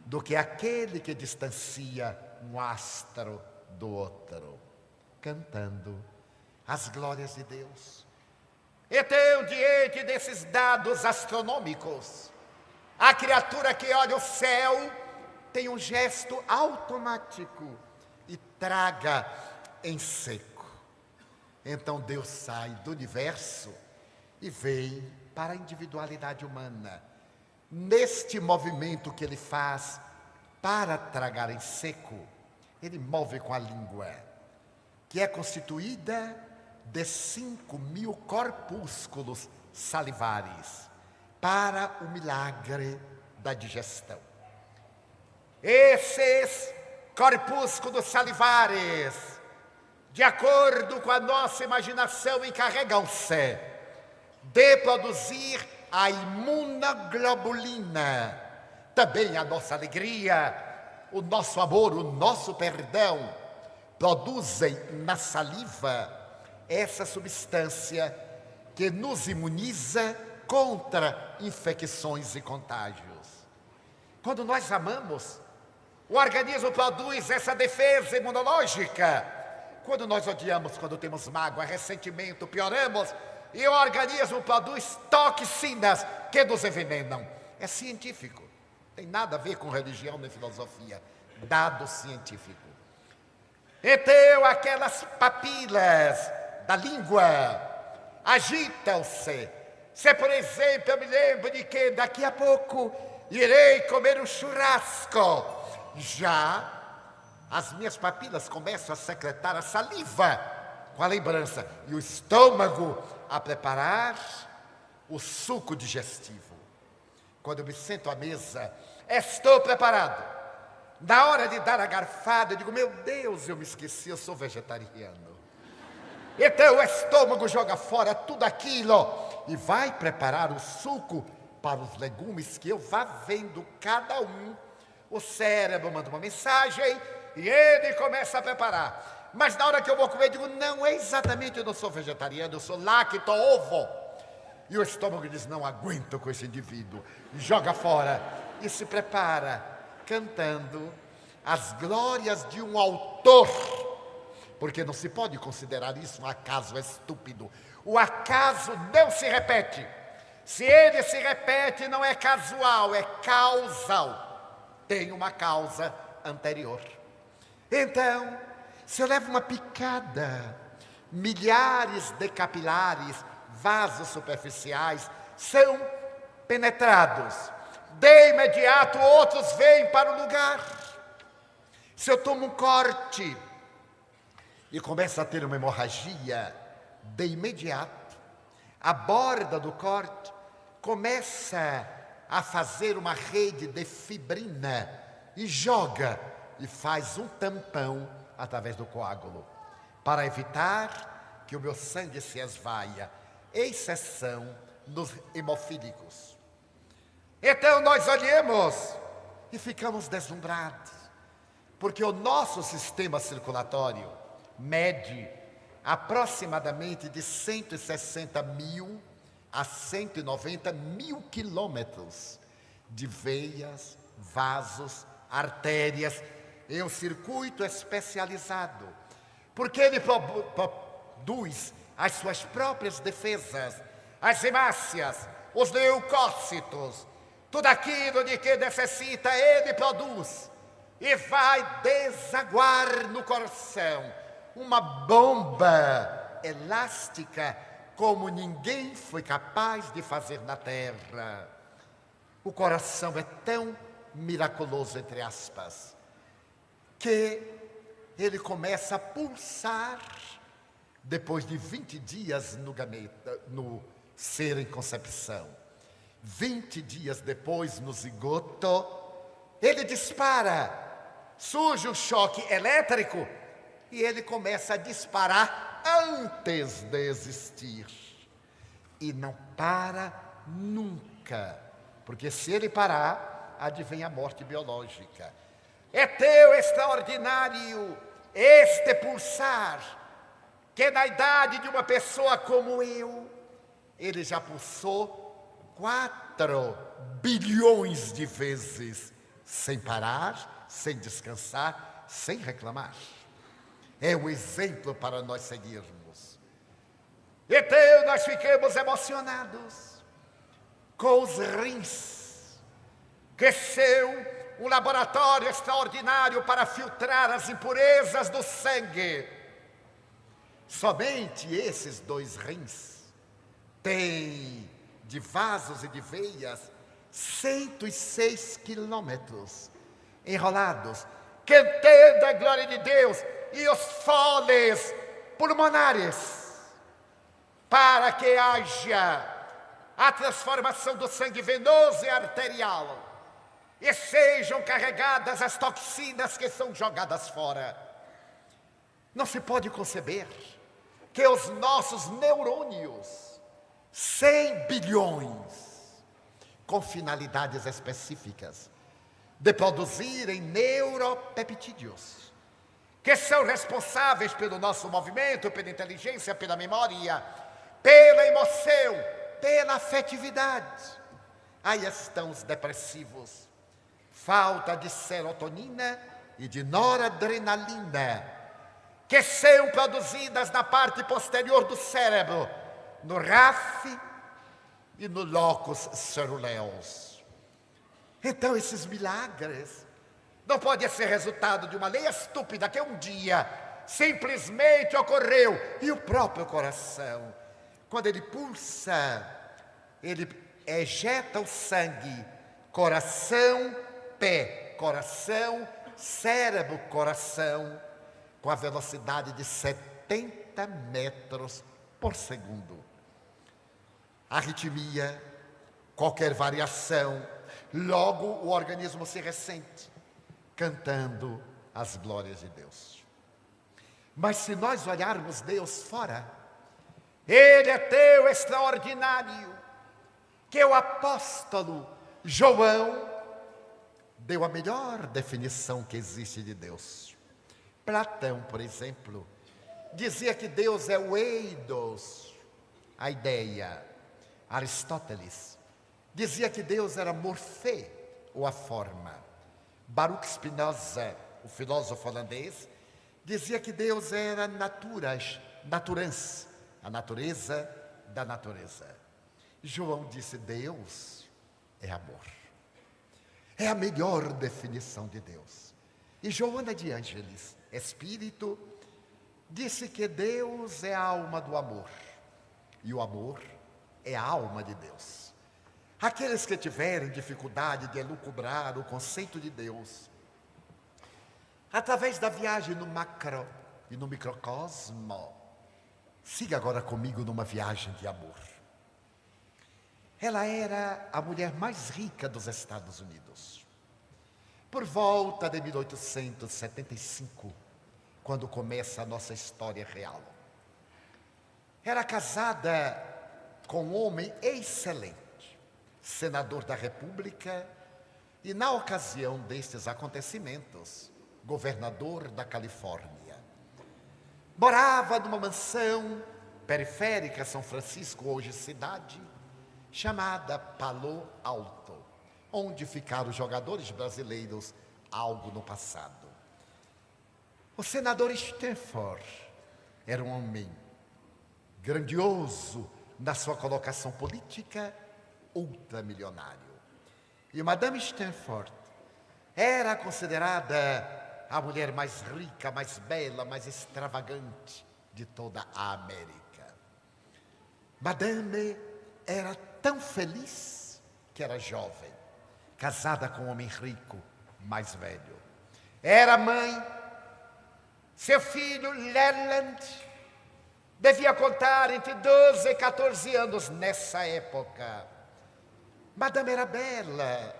[SPEAKER 1] do que aquele que distancia um astro do outro, cantando as glórias de Deus. Então, diante desses dados astronômicos, a criatura que olha o céu tem um gesto automático e traga em seco. Então Deus sai do universo e vem para a individualidade humana. Neste movimento que ele faz para tragar em seco, ele move com a língua, que é constituída de 5.000 corpúsculos salivares, para o milagre da digestão. Esses corpúsculos salivares, de acordo com a nossa imaginação, encarregam-se de produzir a imunoglobulina, também a nossa alegria, o nosso amor, o nosso perdão, produzem na saliva essa substância que nos imuniza contra infecções e contágios. Quando nós amamos, o organismo produz essa defesa imunológica. Quando nós odiamos, quando temos mágoa, ressentimento, pioramos, e o organismo produz toxinas que nos envenenam. É científico, tem nada a ver com religião nem filosofia, dado científico. Então, aquelas papilas da língua agitam-se. Se, por exemplo, eu me lembro de que daqui a pouco irei comer um churrasco, já as minhas papilas começam a secretar a saliva com a lembrança, e o estômago a preparar o suco digestivo. Quando eu me sento à mesa, estou preparado. Na hora de dar a garfada, eu digo, meu Deus, eu me esqueci, eu sou vegetariano. Então o estômago joga fora tudo aquilo e vai preparar o suco para os legumes que eu vá vendo cada um. O cérebro manda uma mensagem e ele começa a preparar. Mas na hora que eu vou comer, eu digo, não é exatamente, eu não sou vegetariano, eu sou lacto-ovo. E o estômago diz, não aguento com esse indivíduo. E joga fora e se prepara, cantando as glórias de um autor. Porque não se pode considerar isso um acaso estúpido. O acaso não se repete. Se ele se repete, não é casual, é causal. Tem uma causa anterior. Então, se eu levo uma picada, milhares de capilares, vasos superficiais, são penetrados. De imediato, outros vêm para o lugar. Se eu tomo um corte e começo a ter uma hemorragia, de imediato, a borda do corte começa a fazer uma rede de fibrina e joga e faz um tampão através do coágulo, para evitar que o meu sangue se esvaia, exceção nos hemofílicos. Então nós olhamos e ficamos deslumbrados, porque o nosso sistema circulatório mede aproximadamente de 160 mil a 190 mil quilômetros de veias, vasos, artérias, em um circuito especializado, porque ele produz as suas próprias defesas, as hemácias, os leucócitos, tudo aquilo de que necessita, ele produz e vai desaguar no coração uma bomba elástica como ninguém foi capaz de fazer na terra. O coração é tão miraculoso, entre aspas, que ele começa a pulsar depois de 20 dias no gameta, no ser em concepção. 20 dias depois, no zigoto, ele dispara, surge um choque elétrico e ele começa a disparar antes de existir. E não para nunca, porque se ele parar, advém a morte biológica. É tão extraordinário este pulsar, que na idade de uma pessoa como eu, ele já pulsou 4 bilhões de vezes, sem parar, sem descansar, sem reclamar. É um exemplo para nós seguirmos. Então nós ficamos emocionados com os rins, que são um laboratório extraordinário para filtrar as impurezas do sangue. Somente esses 2 rins têm, de vasos e de veias, 106 quilômetros enrolados, cantando a glória de Deus, e os foles pulmonares, para que haja a transformação do sangue venoso e arterial, e sejam carregadas as toxinas que são jogadas fora. Não se pode conceber que os nossos neurônios, 100 bilhões, com finalidades específicas, de produzirem neuropeptídeos, que são responsáveis pelo nosso movimento, pela inteligência, pela memória, pela emoção, pela afetividade. Aí estão os depressivos. Falta de serotonina e de noradrenalina, que são produzidas na parte posterior do cérebro, no RAF e no locus ceruleus. Então, esses milagres não podem ser resultado de uma lei estúpida que um dia simplesmente ocorreu. E o próprio coração, quando ele pulsa, ele ejeta o sangue, coração, pé, coração, cérebro, coração, com a velocidade de 70 metros por segundo. Arritmia, qualquer variação, logo o organismo se ressente, cantando as glórias de Deus. Mas se nós olharmos Deus fora, Ele é tão extraordinário, que o apóstolo João deu a melhor definição que existe de Deus. Platão, por exemplo, dizia que Deus é o eidos, a ideia. Aristóteles dizia que Deus era morfê, ou a forma. Baruch Spinoza, o filósofo holandês, dizia que Deus era naturans, a natureza da natureza. João disse: Deus é amor. É a melhor definição de Deus. E Joana de Ângeles, espírito, disse que Deus é a alma do amor. E o amor é a alma de Deus. Aqueles que tiverem dificuldade de elucubrar o conceito de Deus, através da viagem no macro e no microcosmo, siga agora comigo numa viagem de amor. Ela era a mulher mais rica dos Estados Unidos. Por volta de 1875, quando começa a nossa história real. Era casada com um homem excelente, senador da República e, na ocasião destes acontecimentos, governador da Califórnia. Morava numa mansão periférica, São Francisco, hoje cidade, chamada Palo Alto, onde ficaram os jogadores brasileiros algo no passado. O senador Stanford era um homem grandioso na sua colocação política, ultramilionário. E Madame Stanford era considerada a mulher mais rica, mais bela, mais extravagante de toda a América. Madame era tão feliz que era jovem, casada com um homem rico, mais velho. Era mãe. Seu filho, Leland, devia contar entre 12 e 14 anos nessa época. Madame era bela,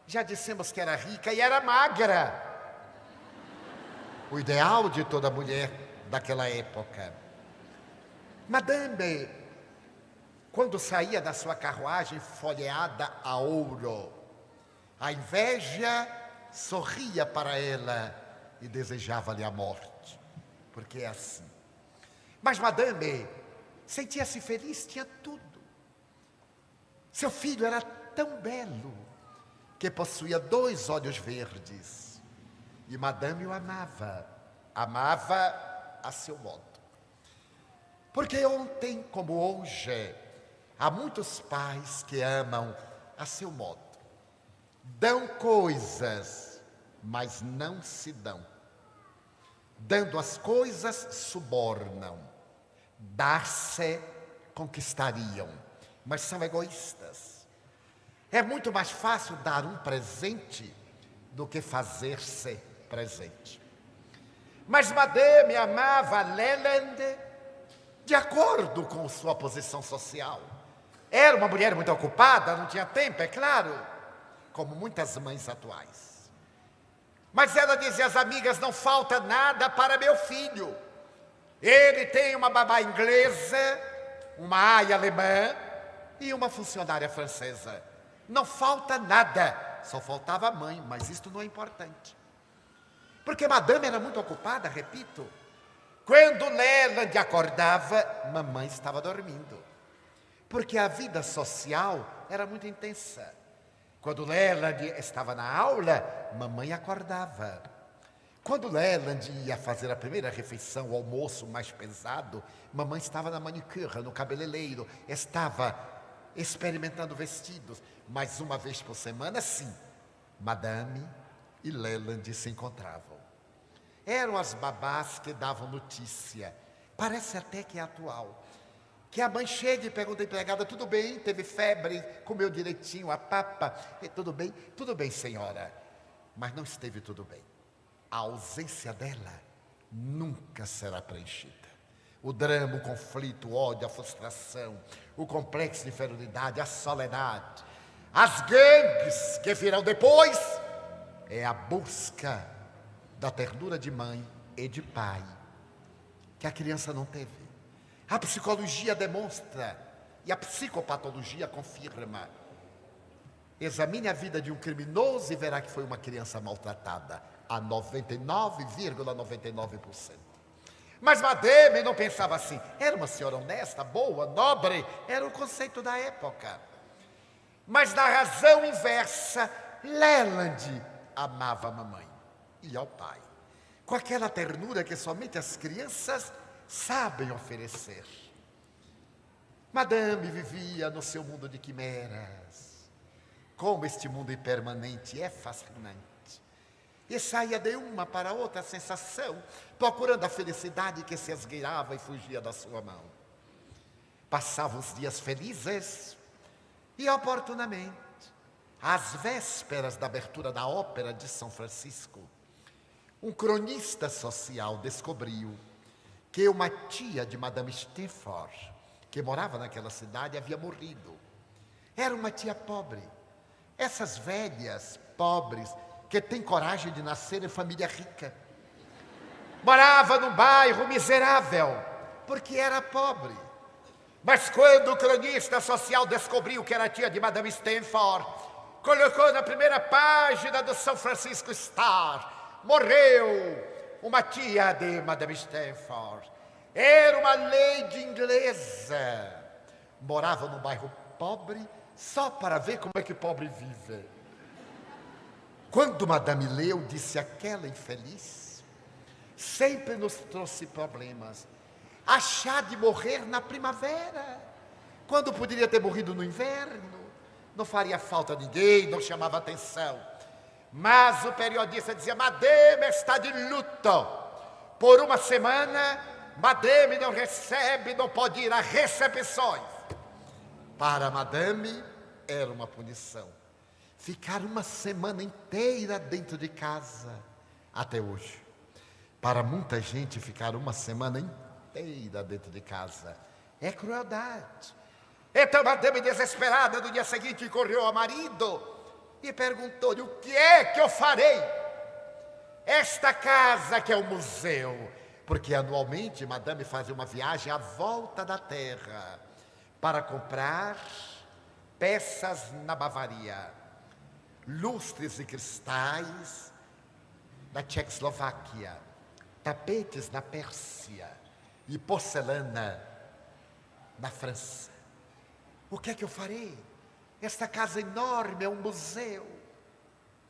[SPEAKER 1] já dissemos que era rica e era magra. O ideal de toda mulher daquela época. Madame, quando saía da sua carruagem folheada a ouro, a inveja sorria para ela e desejava-lhe a morte, porque é assim. Mas Madame sentia-se feliz, tinha tudo. Seu filho era tão belo que possuía 2 olhos verdes. E Madame o amava a seu modo. Porque ontem, como hoje, há muitos pais que amam a seu modo. Dão coisas, mas não se dão. Dando as coisas, subornam. Dar-se, conquistariam, mas são egoístas. É muito mais fácil dar um presente do que fazer-se presente. Mas Madame amava Leland de acordo com sua posição social. Era uma mulher muito ocupada, não tinha tempo, é claro, como muitas mães atuais. Mas ela dizia às amigas: não falta nada para meu filho. Ele tem uma babá inglesa, uma aia alemã e uma funcionária francesa. Não falta nada. Só faltava a mãe, mas isto não é importante. Porque Madame era muito ocupada, repito. Quando Leland acordava, mamãe estava dormindo. Porque a vida social era muito intensa. Quando Leland estava na aula, mamãe acordava. Quando Leland ia fazer a primeira refeição, o almoço mais pesado, mamãe estava na manicure, no cabeleireiro, estava experimentando vestidos. Mas uma vez por semana, sim, Madame e Leland se encontravam. Eram as babás que davam notícia. Parece até que é atual. Que a mãe chega e pergunta à empregada: tudo bem? Teve febre? Comeu direitinho a papa? Tudo bem? Tudo bem, senhora. Mas não esteve tudo bem. A ausência dela nunca será preenchida. O drama, o conflito, o ódio, a frustração, o complexo de inferioridade, a soledade, as gangues que virão depois, é a busca da ternura de mãe e de pai, que a criança não teve. A psicologia demonstra, e a psicopatologia confirma. Examine a vida de um criminoso e verá que foi uma criança maltratada, a 99,99%. Mas Madame não pensava assim. Era uma senhora honesta, boa, nobre, era o conceito da época. Mas na razão inversa, Leland amava a mamãe e ao pai, com aquela ternura que somente as crianças sabem oferecer. Madame vivia no seu mundo de quimeras. Como este mundo impermanente é fascinante. E saía de uma para outra sensação, procurando a felicidade que se esgueirava e fugia da sua mão. Passava os dias felizes e, oportunamente, às vésperas da abertura da Ópera de São Francisco, um cronista social descobriu que uma tia de Madame Stefford, que morava naquela cidade, havia morrido. Era uma tia pobre. Essas velhas pobres que têm coragem de nascer em família rica. Morava num bairro miserável, porque era pobre. Mas quando o cronista social descobriu que era tia de Madame Stefford, colocou na primeira página do São Francisco Star: morreu uma tia de Madame Stefford. Era uma lady inglesa. Morava num bairro pobre só para ver como é que pobre vive. Quando Madame leu, disse: aquela infeliz sempre nos trouxe problemas. Achar de morrer na primavera, quando poderia ter morrido no inverno. Não faria falta a ninguém, não chamava atenção. Mas o periodista dizia: Madame está de luto. Por uma semana, Madame não recebe, não pode ir a recepções. Para Madame, era uma punição. Ficar uma semana inteira dentro de casa, até hoje. Para muita gente, ficar uma semana inteira dentro de casa é crueldade. Então, Madame, desesperada, no dia seguinte, correu ao marido e perguntou-lhe: o que é que eu farei? Esta casa que é um museu, porque anualmente Madame fazia uma viagem à volta da terra para comprar peças na Bavaria, lustres e cristais na Tchecoslováquia, tapetes na Pérsia e porcelana na França. O que é que eu farei? Esta casa enorme é um museu.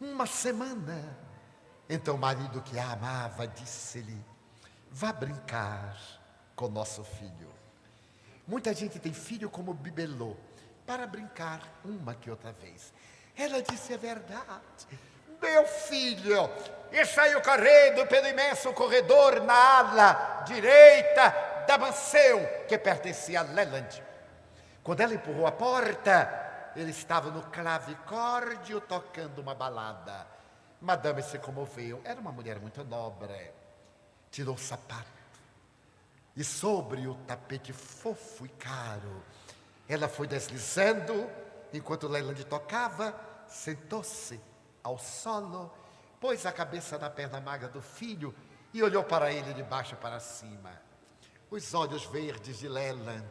[SPEAKER 1] Uma semana. Então o marido, que a amava, disse-lhe: vá brincar com nosso filho. Muita gente tem filho como bibelô, para brincar uma que outra vez. Ela disse: é verdade, meu filho. E saiu correndo pelo imenso corredor na ala direita da mansão que pertencia a Leland. Quando ela empurrou a porta, ele estava no clavicórdio tocando uma balada. Madame se comoveu. Era uma mulher muito nobre. Tirou o sapato e, sobre o tapete fofo e caro, ela foi deslizando. Enquanto Leland tocava, sentou-se ao solo, pôs a cabeça na perna magra do filho e olhou para ele de baixo para cima. Os olhos verdes de Leland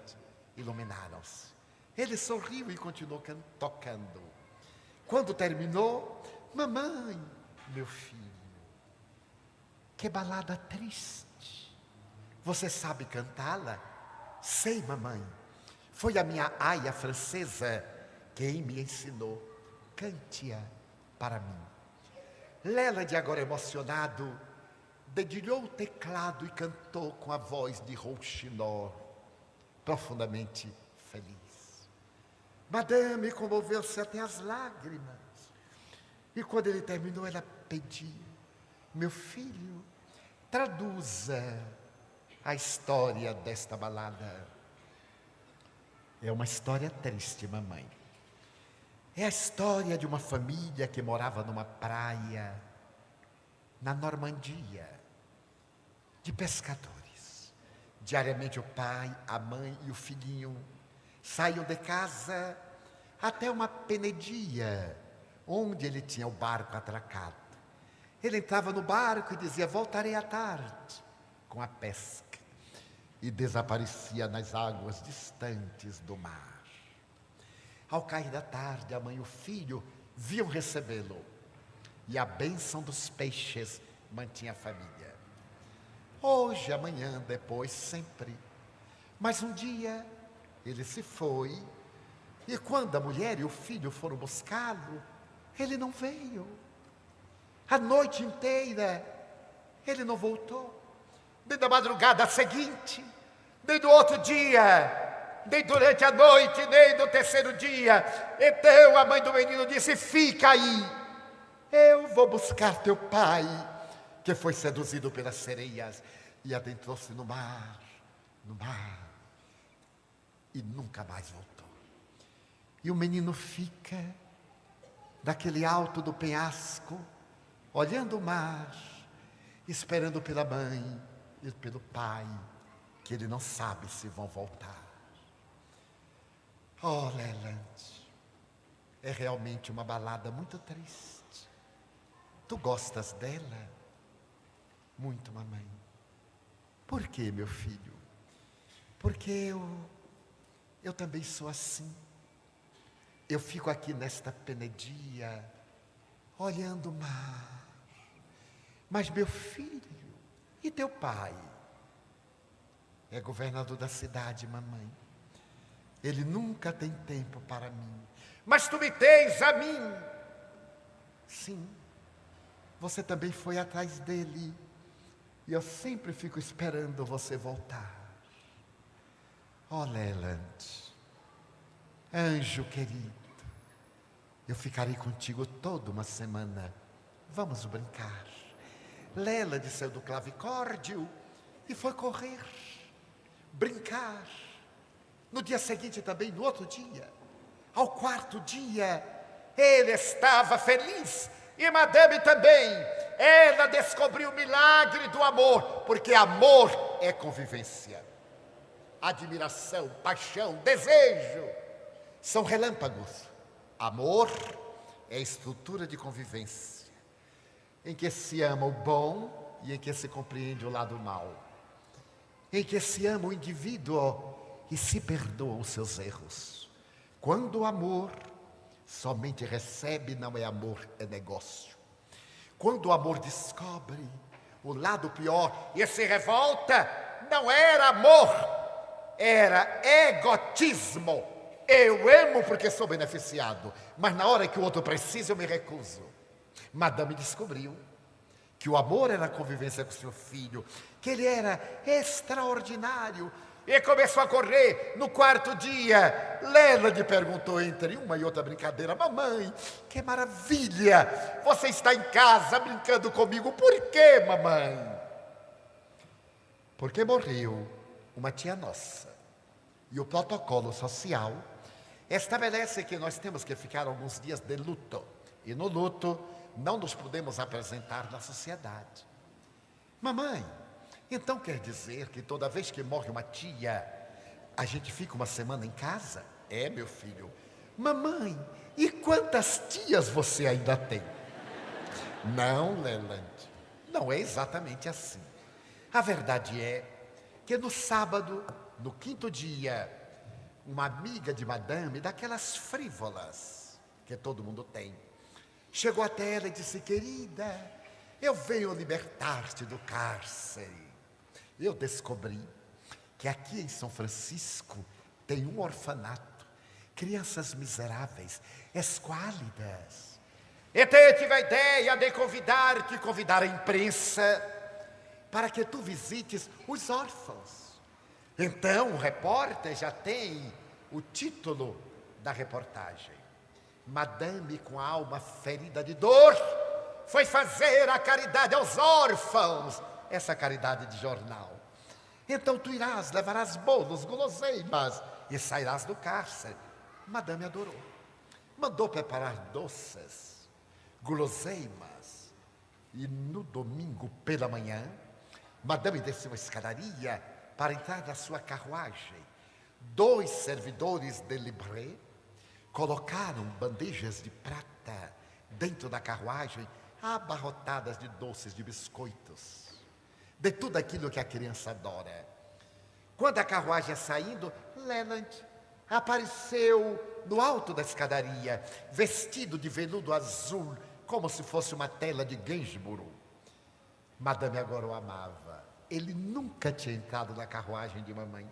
[SPEAKER 1] iluminaram-se. Ele sorriu e continuou tocando. quando terminou, mamãe, meu filho, que balada triste. Você sabe cantá-la? Sei, mamãe. Foi a minha aia francesa quem me ensinou. Cante-a para mim. Lela, de agora emocionado, dedilhou o teclado e cantou com a voz de rouxinol, profundamente feliz. Madame comoveu-se até as lágrimas. E quando ele terminou, ela pediu: meu filho, traduza a história desta balada. É uma história triste, mamãe. É a história de uma família que morava numa praia, na Normandia, de pescadores. Diariamente o pai, a mãe e o filhinho saíam de casa até uma penedia, onde ele tinha o barco atracado. Ele entrava no barco e dizia: voltarei à tarde, com a pesca. E desaparecia nas águas distantes do mar. Ao cair da tarde, a mãe e o filho viam recebê-lo. E a bênção dos peixes mantinha a família. Hoje, amanhã, depois, sempre. Mas um dia, ele se foi. E quando a mulher e o filho foram buscá-lo, ele não veio. A noite inteira, ele não voltou. Nem da madrugada seguinte, nem do outro dia, nem durante a noite, nem no terceiro dia. Então a mãe do menino disse: fica aí, eu vou buscar teu pai, que foi seduzido pelas sereias e adentrou-se no mar, e nunca mais voltou. E o menino fica daquele alto do penhasco, olhando o mar, esperando pela mãe e pelo pai, que ele não sabe se vão voltar. Oh, Leland, é realmente uma balada muito triste. Tu gostas dela? Muito, mamãe. Por quê, meu filho? Porque eu também sou assim. Eu fico aqui nesta penedia, olhando o mar. Mas meu filho, e teu pai? É governador da cidade, mamãe. Ele nunca tem tempo para mim. Mas tu me tens a mim. Sim, você também foi atrás dele. E eu sempre fico esperando você voltar. Oh, Leland, anjo querido, eu ficarei contigo toda uma semana. Vamos brincar. Leland saiu do clavicórdio e foi correr, brincar. No dia seguinte também, no outro dia, ao quarto dia, ele estava feliz. E madame também. Ela descobriu o milagre do amor, porque amor é convivência. Admiração, paixão, desejo são relâmpagos. Amor é estrutura de convivência, em que se ama o bom e em que se compreende o lado mau, em que se ama o indivíduo e se perdoam os seus erros. Quando o amor somente recebe, não é amor, é negócio. Quando o amor descobre o lado pior e se revolta, não era amor, era egotismo. Eu amo porque sou beneficiado, mas na hora que o outro precisa, eu me recuso. Madame descobriu que o amor era a convivência com seu filho, que ele era extraordinário, e começou a correr. No quarto dia, Leland perguntou entre uma e outra brincadeira: mamãe, que maravilha, você está em casa brincando comigo. Por quê, mamãe? Porque morreu uma tia nossa, e o protocolo social estabelece que nós temos que ficar alguns dias de luto, e no luto não nos podemos apresentar na sociedade. Mamãe, então quer dizer que toda vez que morre uma tia, a gente fica uma semana em casa? É, meu filho. Mamãe, e quantas tias você ainda tem? Não, Leland, não é exatamente assim. A verdade é que no sábado, no quinto dia, uma amiga de madame, daquelas frívolas, que todo mundo tem. Chegou até ela e disse: querida, eu venho libertar-te do cárcere. Eu descobri que aqui em São Francisco tem um orfanato, crianças miseráveis, esquálidas. Então eu tive a ideia de convidar a imprensa para que tu visites os órfãos. Então o repórter já tem o título da reportagem: Madame com a alma ferida de dor foi fazer a caridade aos órfãos. Essa caridade de jornal. Então tu irás, levarás bolos, guloseimas e sairás do cárcere. Madame adorou. Mandou preparar doces, guloseimas. E no domingo pela manhã, Madame desceu a escadaria para entrar na sua carruagem. 2 servidores de livré colocaram bandejas de prata dentro da carruagem, abarrotadas de doces, de biscoitos, de tudo aquilo que a criança adora. Quando a carruagem ia saindo, Leland apareceu no alto da escadaria, vestido de veludo azul, como se fosse uma tela de Gainsborough. Madame agora o amava. Ele nunca tinha entrado na carruagem de mamãe.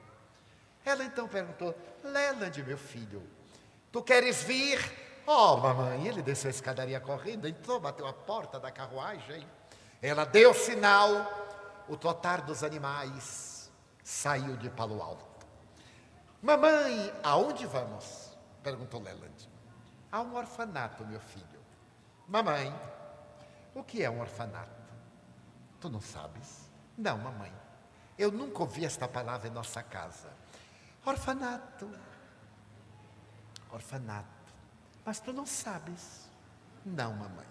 [SPEAKER 1] Ela então perguntou: Leland, meu filho, tu queres vir? Oh, mamãe. Ele desceu a escadaria correndo, entrou, bateu a porta da carruagem. Ela deu sinal. O trotar dos animais saiu de Palo Alto. Mamãe, aonde vamos? Perguntou Leland. A um orfanato, meu filho. Mamãe, o que é um orfanato? Tu não sabes? Não, mamãe. Eu nunca ouvi esta palavra em nossa casa. Orfanato. Orfanato. Mas tu não sabes? Não, mamãe.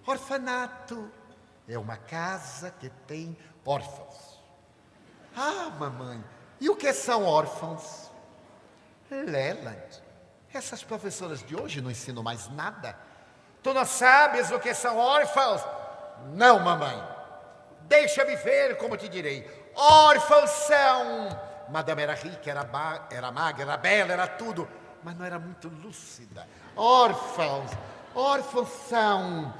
[SPEAKER 1] Orfanato é uma casa que tem órfãos. Ah, mamãe, e o que são órfãos? Leland, essas professoras de hoje não ensinam mais nada. Tu não sabes o que são órfãos? Não, mamãe. Deixa-me ver como te direi. Órfãos são... Madame era rica, era magra, era bela, era tudo, mas não era muito lúcida. Órfãos são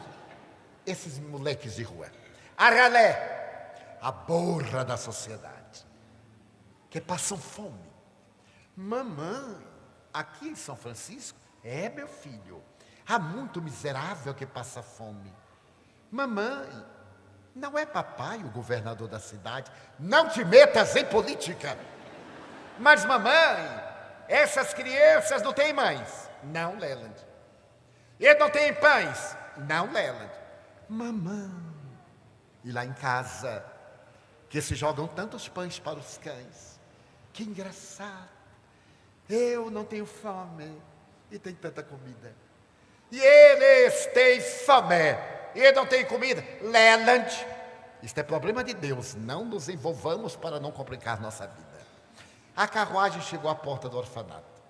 [SPEAKER 1] esses moleques de rua. A ralé, a borra da sociedade, que passam fome. Mamãe, aqui em São Francisco, meu filho, há muito miserável que passa fome. Mamãe, não é papai o governador da cidade? Não te metas em política. Mas mamãe, essas crianças não têm mães. Não, Leland. Eles não têm pães. Não, Leland. Mamãe, e lá em casa, que se jogam tantos pães para os cães. Que engraçado. Eu não tenho fome e tem tanta comida. E eles têm fome e não têm comida. Leland, isto é problema de Deus. Não nos envolvamos para não complicar nossa vida. A carruagem chegou à porta do orfanato.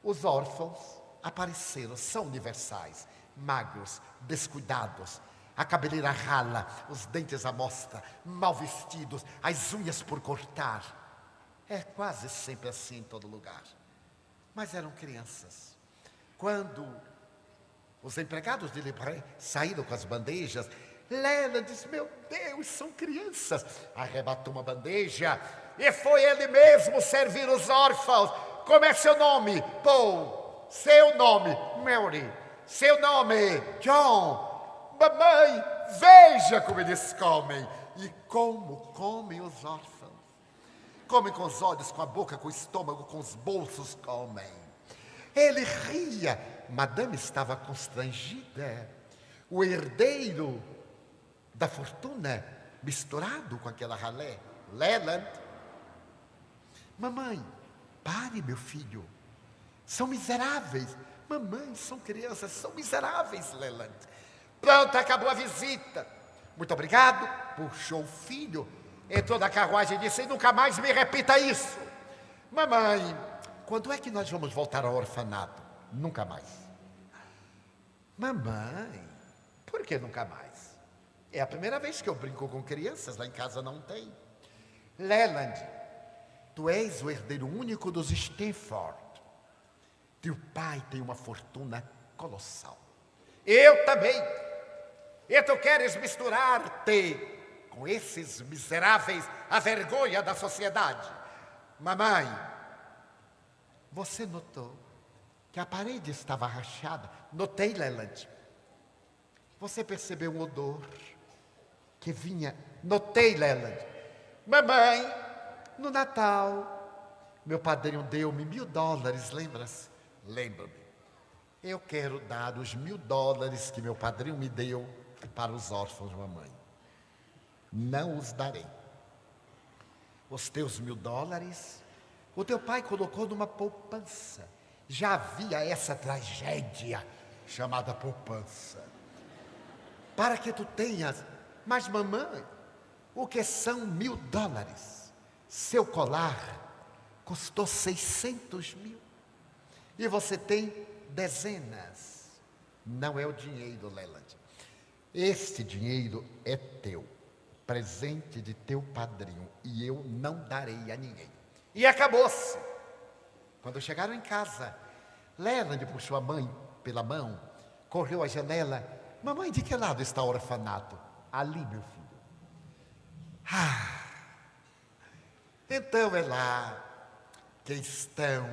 [SPEAKER 1] Os órfãos apareceram, são universais, magros, descuidados, a cabeleira rala, os dentes à mostra, mal vestidos, as unhas por cortar. É quase sempre assim em todo lugar. Mas eram crianças. Quando os empregados de livré saíram com as bandejas, Lela disse: meu Deus, são crianças. Arrebatou uma bandeja e foi ele mesmo servir os órfãos. Como é seu nome? Paul. Seu nome? Mary. Seu nome? John. Mamãe, veja como eles comem. E como comem os órfãos. Comem com os olhos, com a boca, com o estômago, com os bolsos comem. Ele ria. Madame estava constrangida. O herdeiro da fortuna misturado com aquela ralé. Leland. Mamãe, pare, meu filho. São miseráveis. Mamãe, são crianças, são miseráveis, Leland. Pronto, acabou a visita. Muito obrigado. Puxou o filho, entrou na carruagem e disse: nunca mais me repita isso. Mamãe, quando é que nós vamos voltar ao orfanato? Nunca mais. Mamãe, por que nunca mais? É a primeira vez que eu brinco com crianças, lá em casa não tem. Leland, tu és o herdeiro único dos Stanford. Teu pai tem uma fortuna colossal. Eu também. E tu queres misturar-te com esses miseráveis, a vergonha da sociedade. Mamãe, você notou que a parede estava rachada? Notei, Leland. Você percebeu um odor que vinha? Notei, Leland. Mamãe, no Natal, meu padrinho deu-me $1.000, lembra-se? Lembro-me. Eu quero dar os $1.000 que meu padrinho me deu para os órfãos, mamãe. Não os darei. Os teus $1.000, o teu pai colocou numa poupança. Já havia essa tragédia chamada poupança. Para que tu tenhas. Mas, mamãe, o que são $1.000? Seu colar custou 600 mil. E você tem dezenas. Não é o dinheiro, Leland. Este dinheiro é teu. Presente de teu padrinho, e eu não darei a ninguém. E acabou-se. Quando chegaram em casa, Leland puxou a mãe pela mão, correu à janela. Mamãe, de que lado está o orfanato? Ali, meu filho. Então é lá que estão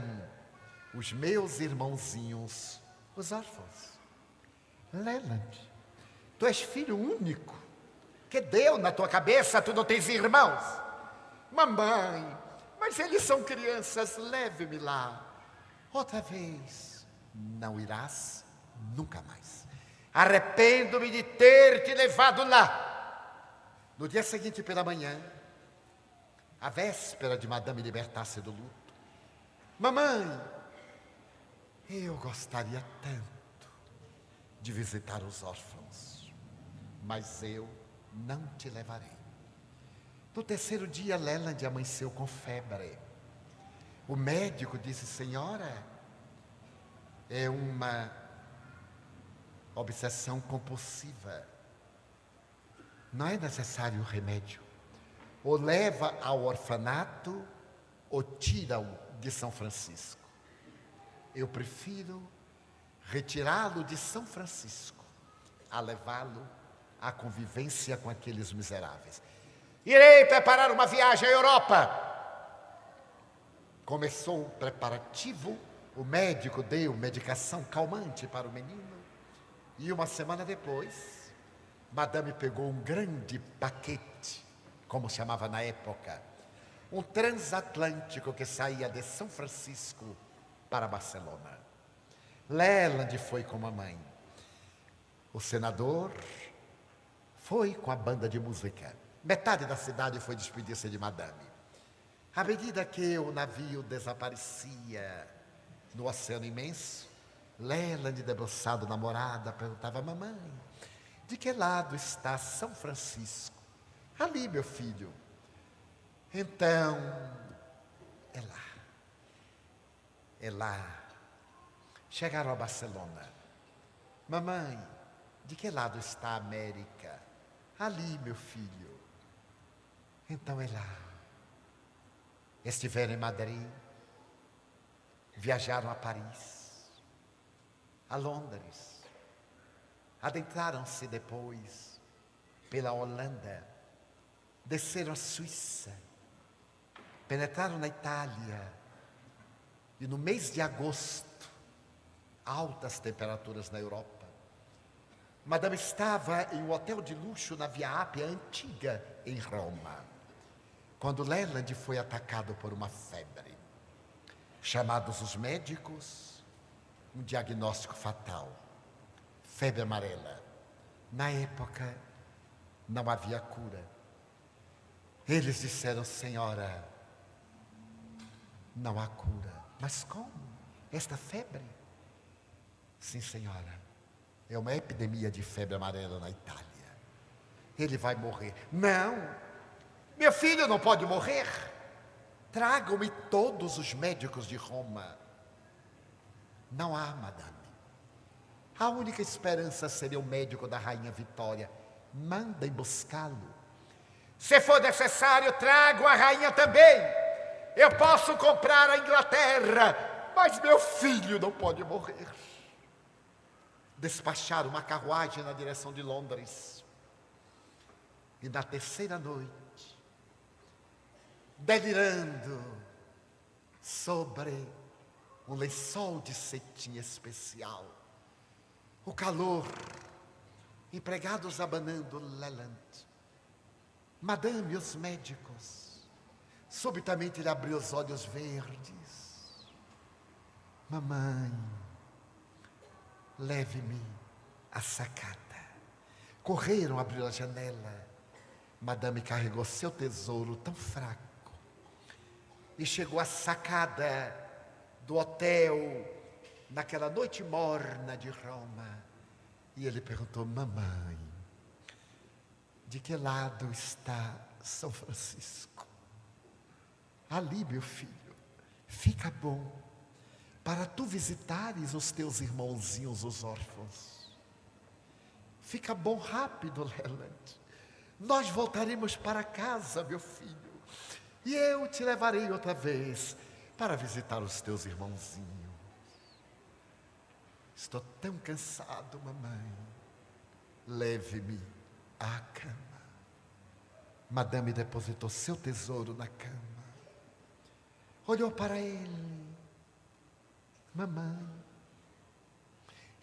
[SPEAKER 1] os meus irmãozinhos, os órfãos. Leland, tu és filho único. Que deu na tua cabeça, tu não tens irmãos? Mamãe, mas eles são crianças, leve-me lá. Outra vez, não irás nunca mais. Arrependo-me de ter te levado lá. No dia seguinte pela manhã, a véspera de Madame libertar-se do luto. Mamãe, eu gostaria tanto de visitar os órfãos, mas eu não te levarei. No terceiro dia, Leland amanheceu com febre. O médico disse, senhora, é uma obsessão compulsiva. Não é necessário remédio. Ou leva ao orfanato, ou tira-o de São Francisco. Eu prefiro retirá-lo de São Francisco, a levá-lo à convivência com aqueles miseráveis. Irei preparar uma viagem à Europa. Começou o preparativo, o médico deu medicação calmante para o menino, e uma semana depois, Madame pegou um grande paquete, como chamava na época, um transatlântico que saía de São Francisco para Barcelona. Leland foi com a mamãe. O senador foi com a banda de música. Metade da cidade foi despedir-se de Madame. À medida que o navio desaparecia no oceano imenso, Leland, debruçado na morada, perguntava, mamãe, de que lado está São Francisco? Ali, meu filho. Então, é lá. É lá. Chegaram a Barcelona. Mamãe, de que lado está a América? Ali, meu filho. Então é lá. Estiveram em Madrid, viajaram a Paris, a Londres, adentraram-se depois pela Holanda, desceram a Suíça, penetraram na Itália, e no mês de agosto, altas temperaturas na Europa. Madame estava em um hotel de luxo na Via Ápia antiga, em Roma, quando Leland foi atacado por uma febre. Chamados os médicos, um diagnóstico fatal, febre amarela. Na época, não havia cura. Eles disseram, senhora, não há cura. Mas como? Esta febre? Sim, senhora, é uma epidemia de febre amarela na Itália. Ele vai morrer. Não, meu filho não pode morrer. Tragam-me todos os médicos de Roma. Não há, madame. A única esperança seria o médico da rainha Vitória. Mandem buscá-lo. Se for necessário, trago a rainha também. Eu posso comprar a Inglaterra, mas meu filho não pode morrer. despachar uma carruagem na direção de Londres. E na terceira noite, delirando sobre um lençol de cetim especial, o calor, empregados abanando Leland, madame e os médicos, subitamente ele abriu os olhos verdes. Mamãe, leve-me à sacada. Correram, abriu a janela. Madame carregou seu tesouro tão fraco e chegou à sacada do hotel naquela noite morna de Roma. E ele perguntou: mamãe, de que lado está São Francisco? Ali, meu filho, fica bom, para tu visitares os teus irmãozinhos, os órfãos. Fica bom rápido, Leland. Nós voltaremos para casa, meu filho, e eu te levarei outra vez para visitar os teus irmãozinhos. Estou tão cansado, mamãe. Leve-me à cama. Madame depositou seu tesouro na cama. Olhou para ele. Mamãe,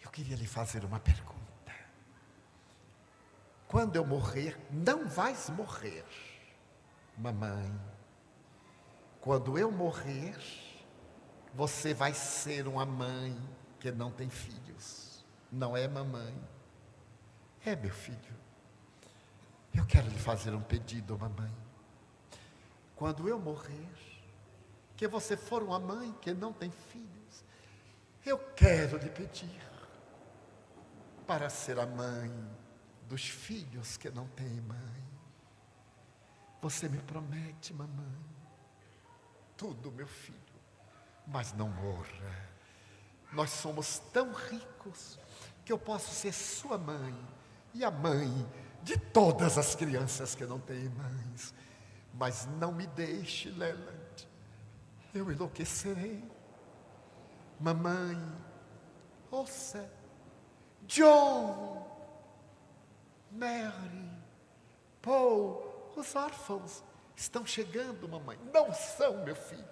[SPEAKER 1] eu queria lhe fazer uma pergunta. Quando eu morrer, não vais morrer, mamãe. Quando eu morrer, você vai ser uma mãe que não tem filhos. Não é, mamãe? É, meu filho. Eu quero lhe fazer um pedido, mamãe. Quando eu morrer, que você for uma mãe que não tem filhos, eu quero lhe pedir para ser a mãe dos filhos que não têm mãe. Você me promete, mamãe, tudo, meu filho, mas não morra. Nós somos tão ricos que eu posso ser sua mãe e a mãe de todas as crianças que não têm mães. Mas não me deixe, Leland, eu enlouquecerei. Mamãe, ouça, John, Mary, Paul, os órfãos estão chegando, mamãe. Não são, meu filho.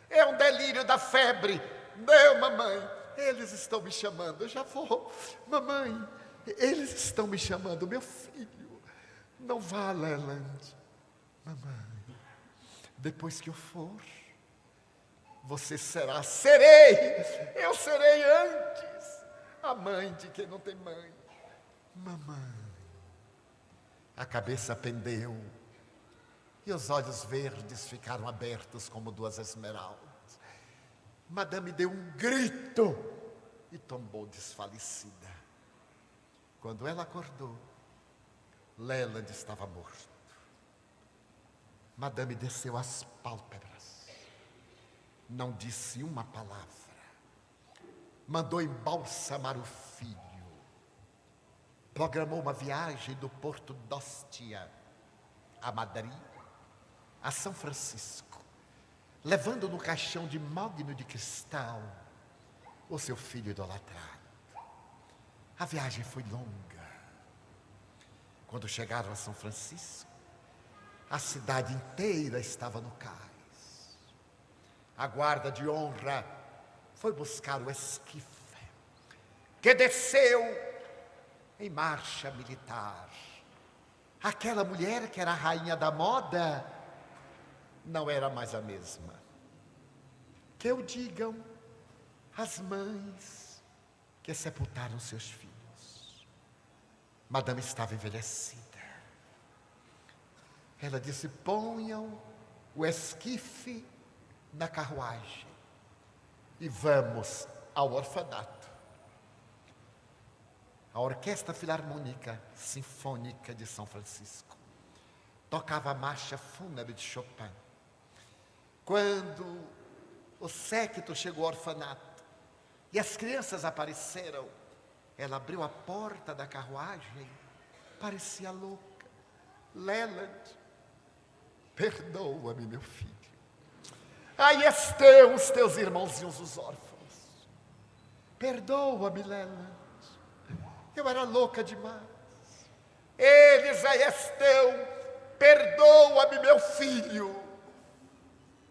[SPEAKER 1] É um delírio da febre. Não, mamãe, eles estão me chamando. Eu já vou. Mamãe, eles estão me chamando. Meu filho, não vá, Leland. Mamãe, depois que eu for, você eu serei antes a mãe de quem não tem mãe. Mamãe. A cabeça pendeu e os olhos verdes ficaram abertos como duas esmeraldas. Madame deu um grito e tombou desfalecida. Quando ela acordou, Leland estava morto. Madame desceu as pálpebras, não disse uma palavra, mandou embalsamar o filho, programou uma viagem do Porto d'Ostia a Madrid, a São Francisco, levando no caixão de mogno de cristal o seu filho idolatrado. A viagem foi longa. Quando chegaram a São Francisco, a cidade inteira estava no cais. A guarda de honra foi buscar o esquife, que desceu em marcha militar. Aquela mulher que era a rainha da moda não era mais a mesma. Que o digam as mães que sepultaram seus filhos. Madame estava envelhecida. Ela disse: ponham o esquife na carruagem e vamos ao orfanato. A Orquestra Filarmônica Sinfônica de São Francisco tocava a marcha fúnebre de Chopin. Quando o séquito chegou ao orfanato e as crianças apareceram, ela abriu a porta da carruagem, parecia louca. Leland, perdoa-me, meu filho. Aí estão os teus irmãozinhos, os órfãos. Perdoa-me, Leland. Eu era louca demais. Eles aí estão, perdoa-me, meu filho.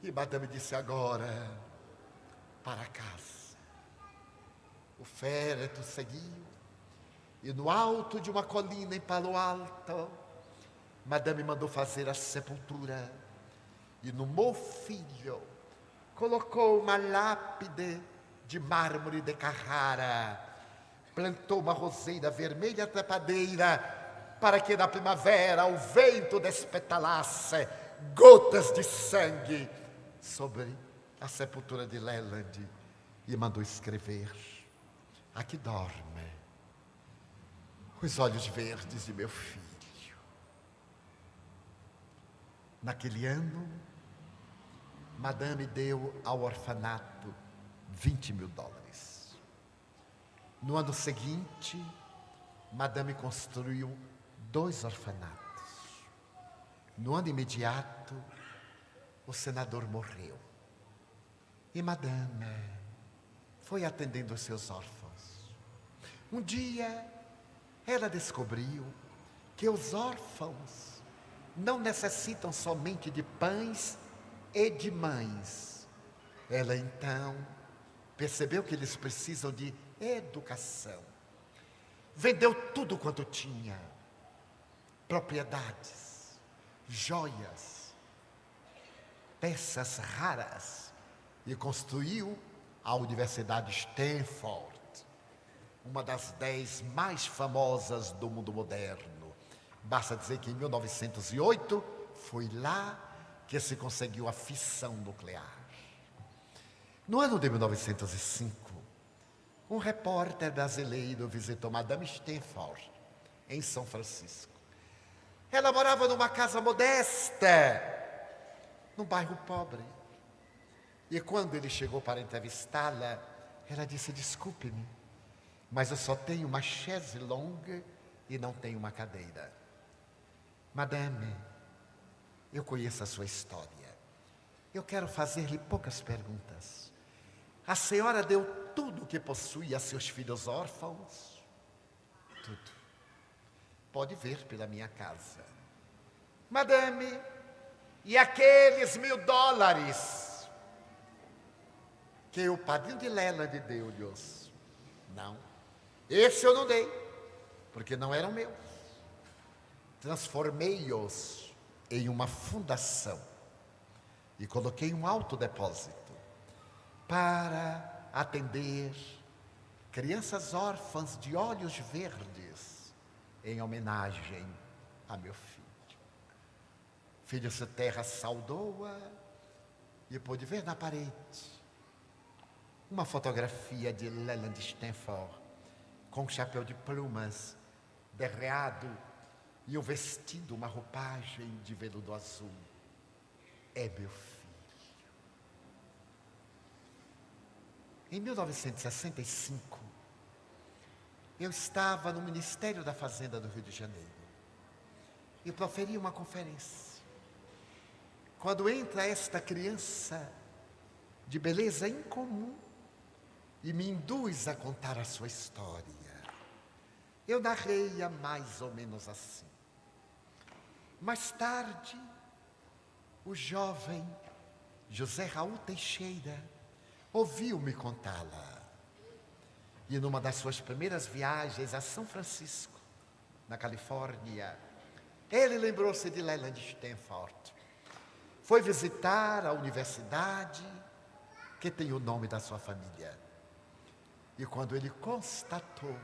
[SPEAKER 1] E madame disse: agora, para casa. O féretro seguiu, e no alto de uma colina em Palo Alto, madame mandou fazer a sepultura, e no mofilho colocou uma lápide de mármore de Carrara, plantou uma roseira vermelha trepadeira, para que na primavera o vento despetalasse gotas de sangue sobre a sepultura de Leland, e mandou escrever: aqui dorme os olhos verdes de meu filho. Naquele ano, madame deu ao orfanato $20 mil. No ano seguinte, madame construiu 2 orfanatos. No ano imediato, o senador morreu. E madame foi atendendo os seus órfãos. Um dia, ela descobriu que os órfãos não necessitam somente de pães e de mães. Ela então percebeu que eles precisam de educação. Vendeu tudo quanto tinha: propriedades, joias, peças raras, e construiu a Universidade Stanford, uma das 10 mais famosas do mundo moderno. Basta dizer que em 1908 foi lá que se conseguiu a fissão nuclear. No ano de 1905, um repórter brasileiro visitou Madame Stanford em São Francisco. Ela morava numa casa modesta, num bairro pobre. E quando ele chegou para entrevistá-la, ela disse: desculpe-me, mas eu só tenho uma chaise longue e não tenho uma cadeira. Madame, eu conheço a sua história. Eu quero fazer-lhe poucas perguntas. A senhora deu tudo o que possui a seus filhos órfãos? Tudo. Pode ver pela minha casa. Madame, e aqueles $1.000 que o padrinho de Leland deu-lhes? Não. Esse eu não dei, porque não eram meus. Transformei-os em uma fundação e coloquei um alto depósito para atender crianças órfãs de olhos verdes, em homenagem a meu filho. Filho de terra saudou-a e pôde ver na parede uma fotografia de Leland Stanford com um chapéu de plumas derreado e o vestido uma roupagem de veludo azul. É meu filho. Em 1965, eu estava no Ministério da Fazenda do Rio de Janeiro e proferi uma conferência. Quando entra esta criança de beleza incomum e me induz a contar a sua história, eu narrei-a mais ou menos assim. Mais tarde, o jovem José Raul Teixeira ouviu-me contá-la. E numa das suas primeiras viagens a São Francisco, na Califórnia, ele lembrou-se de Leland Stanford. Foi visitar a universidade que tem o nome da sua família. E quando ele constatou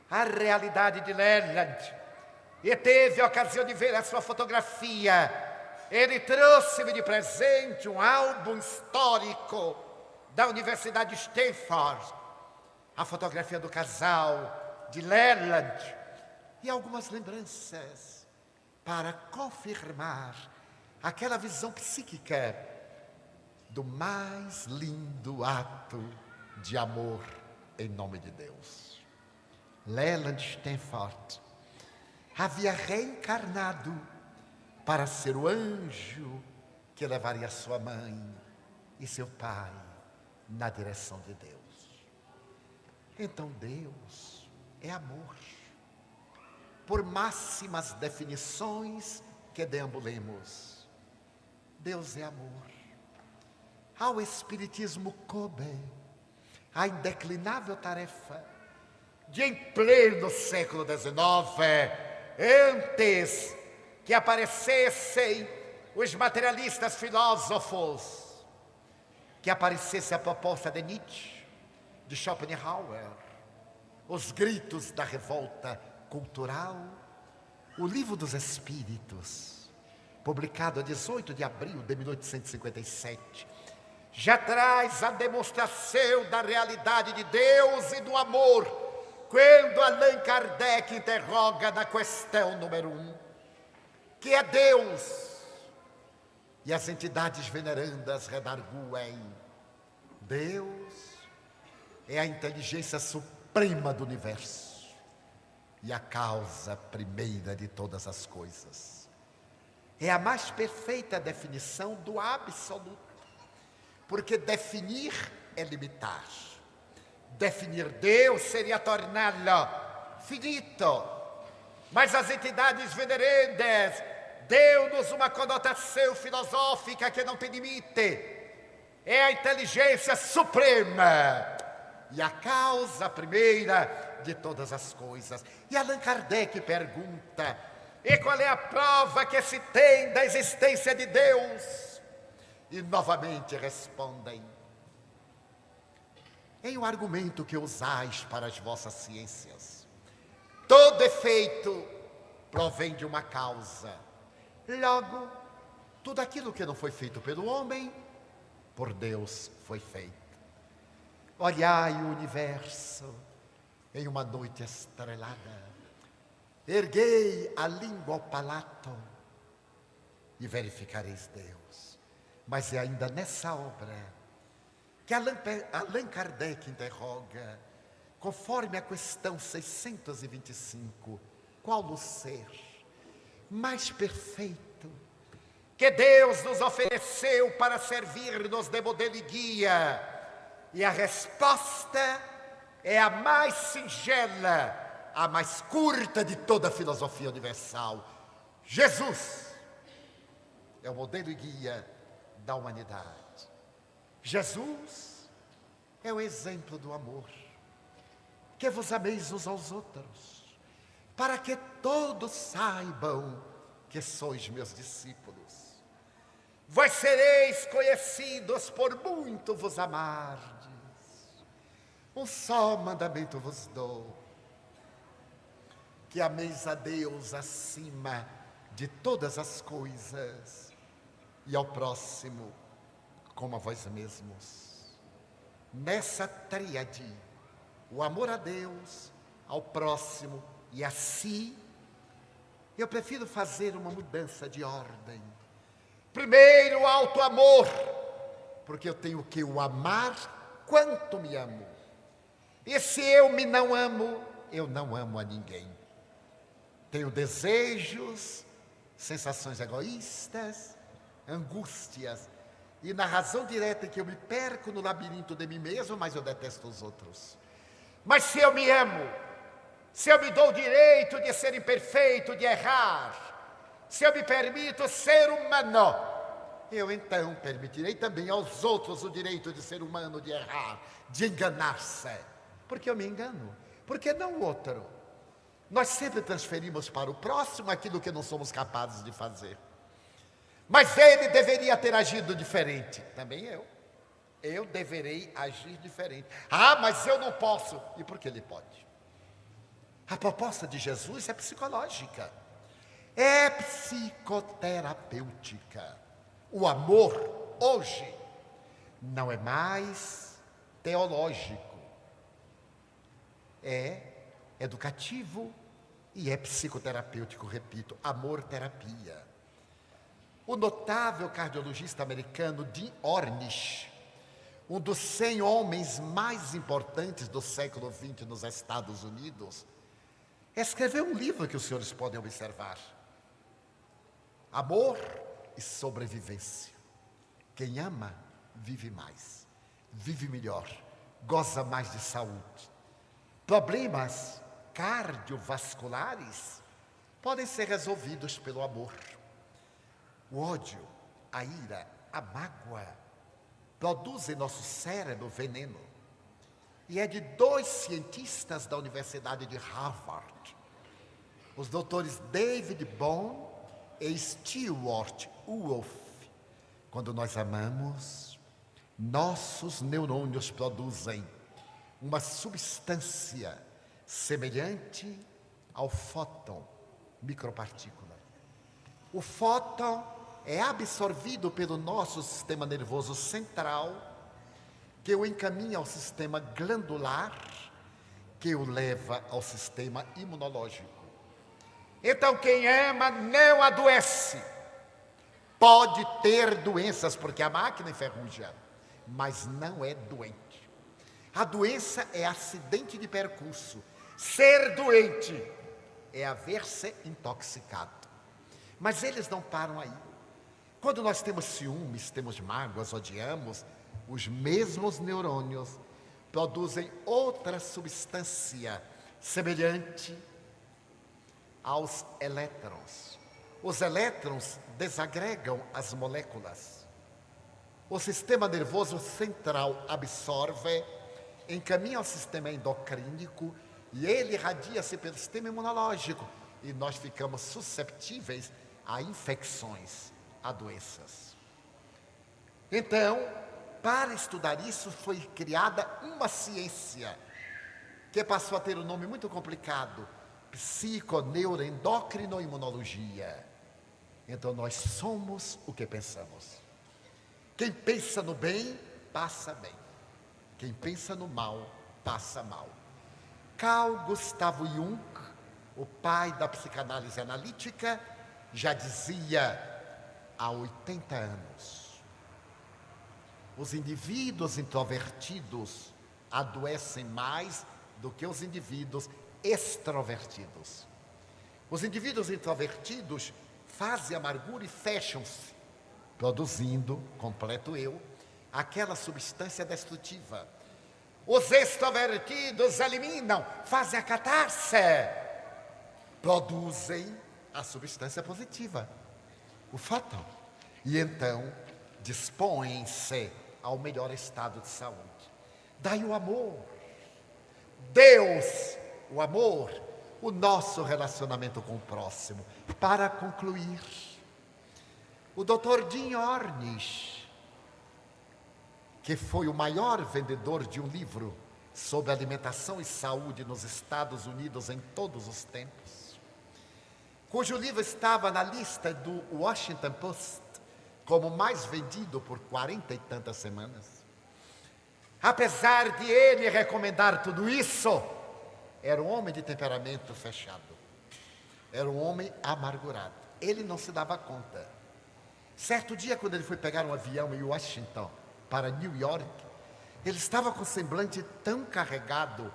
[SPEAKER 1] a realidade de Leland e teve a ocasião de ver a sua fotografia, ele trouxe-me de presente um álbum histórico da Universidade Stanford, a fotografia do casal de Leland e algumas lembranças para confirmar aquela visão psíquica do mais lindo ato de amor em nome de Deus. Leland Stanford havia reencarnado para ser o anjo que levaria sua mãe e seu pai na direção de Deus. Então Deus é amor. Por máximas definições que deambulemos, Deus é amor. Ao Espiritismo coube a indeclinável tarefa de, em pleno século XIX, antes que aparecessem os materialistas filósofos, que aparecesse a proposta de Nietzsche, de Schopenhauer, os gritos da revolta cultural, o Livro dos Espíritos, publicado a 18 de abril de 1857, já traz a demonstração da realidade de Deus e do amor, quando Allan Kardec interroga na questão número 1, que é Deus? E as entidades venerandas redarguem: Deus é a inteligência suprema do universo e a causa primeira de todas as coisas. É a mais perfeita definição do absoluto, porque definir é limitar. Definir Deus seria torná-lo finito, mas as entidades venerandas deu-nos uma conotação filosófica que não tem limite. É a inteligência suprema e a causa primeira de todas as coisas. E Allan Kardec pergunta: e qual é a prova que se tem da existência de Deus? E novamente respondem: em um argumento que usais para as vossas ciências, todo efeito provém de uma causa. Logo, tudo aquilo que não foi feito pelo homem, por Deus foi feito. Olhai o universo em uma noite estrelada, erguei a língua ao palato e verificareis Deus. Mas é ainda nessa obra que Allan Kardec interroga, conforme a questão 625, qual o ser mais perfeito que Deus nos ofereceu para servir-nos de modelo e guia? E a resposta é a mais singela, a mais curta de toda a filosofia universal: Jesus é o modelo e guia da humanidade. Jesus é o exemplo do amor. Que vos ameis uns aos outros, para que todos saibam que sois meus discípulos. Vós sereis conhecidos por muito vos amardes. Um só mandamento vos dou: que ameis a Deus acima de todas as coisas e ao próximo como a vós mesmos. Nessa tríade, o amor a Deus, ao próximo e a si, eu prefiro fazer uma mudança de ordem. Primeiro, o auto-amor, porque eu tenho que o amar quanto me amo. E se eu me não amo, eu não amo a ninguém. Tenho desejos, sensações egoístas, angústias, e na razão direta que eu me perco no labirinto de mim mesmo, mas eu detesto os outros. Mas se eu me amo, se eu me dou o direito de ser imperfeito, de errar, se eu me permito ser humano, eu então permitirei também aos outros o direito de ser humano, de errar, de enganar-se. Porque eu me engano, porque não o outro. Nós sempre transferimos para o próximo aquilo que não somos capazes de fazer. Mas ele deveria ter agido diferente. Também eu. Eu deverei agir diferente. Ah, mas eu não posso. E por que ele pode? A proposta de Jesus é psicológica. É psicoterapêutica. O amor, hoje, não é mais teológico. É educativo e é psicoterapêutico, repito, amor-terapia. O notável cardiologista americano Dean Ornish, um dos 100 homens mais importantes do século XX nos Estados Unidos, escreveu um livro que os senhores podem observar: Amor e Sobrevivência. Quem ama, vive mais, vive melhor, goza mais de saúde. Problemas cardiovasculares podem ser resolvidos pelo amor. O ódio, a ira, a mágoa produzem em nosso cérebro veneno. E é de 2 cientistas da Universidade de Harvard, os doutores David Bohm e Stewart Wolf. Quando nós amamos, nossos neurônios produzem uma substância semelhante ao fóton, micropartícula. O fóton é absorvido pelo nosso sistema nervoso central, que o encaminha ao sistema glandular, que o leva ao sistema imunológico. Então, quem ama não adoece. Pode ter doenças, porque a máquina enferruja, mas não é doente. A doença é acidente de percurso. Ser doente é haver-se intoxicado. Mas eles não param aí. Quando nós temos ciúmes, temos mágoas, odiamos, os mesmos neurônios produzem outra substância semelhante aos elétrons. Os elétrons desagregam as moléculas. O sistema nervoso central absorve, encaminha ao sistema endocrínico e ele irradia-se pelo sistema imunológico. E nós ficamos susceptíveis a infecções, a doenças. Então, para estudar isso, foi criada uma ciência que passou a ter um nome muito complicado: psiconeuroendocrinoimunologia. Então, nós somos o que pensamos. Quem pensa no bem, passa bem. Quem pensa no mal, passa mal. Carl Gustav Jung, o pai da psicanálise analítica, já dizia há 80 anos: os indivíduos introvertidos adoecem mais do que os indivíduos extrovertidos. Os indivíduos introvertidos fazem amargura e fecham-se, produzindo, completo eu, aquela substância destrutiva. Os extrovertidos eliminam, fazem a catarse, produzem a substância positiva, o fóton. E então dispõem-se ao melhor estado de saúde. Daí o amor. Deus, o amor, o nosso relacionamento com o próximo. Para concluir, o Dr. Jim Ornish, que foi o maior vendedor de um livro sobre alimentação e saúde nos Estados Unidos em todos os tempos, cujo livro estava na lista do Washington Post como mais vendido por 40 e tantas semanas. Apesar de ele recomendar tudo isso, era um homem de temperamento fechado. Era um homem amargurado. Ele não se dava conta. Certo dia, quando ele foi pegar um avião em Washington para New York, ele estava com o semblante tão carregado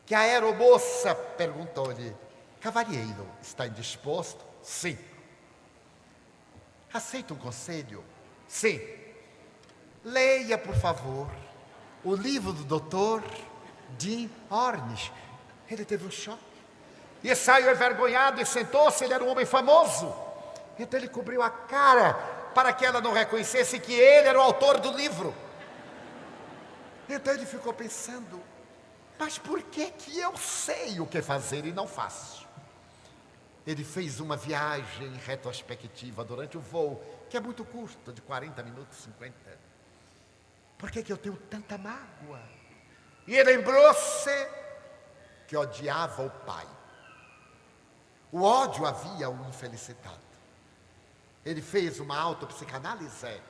[SPEAKER 1] que a aeromoça perguntou-lhe: cavalheiro, está indisposto? Sim. Aceita um conselho? Sim. Leia, por favor, o livro do Dr. Jim Ornish. Ele teve um choque e saiu envergonhado e sentou-se. Ele era um homem famoso. Então ele cobriu a cara para que ela não reconhecesse que ele era o autor do livro. Então ele ficou pensando: mas por que eu sei o que fazer e não faço? Ele fez uma viagem retrospectiva durante o voo, que é muito curto, de 40 minutos, 50. Por que eu tenho tanta mágoa? E ele lembrou-se que odiava o pai. O ódio havia o infelicitado. Ele fez uma autopsicanálise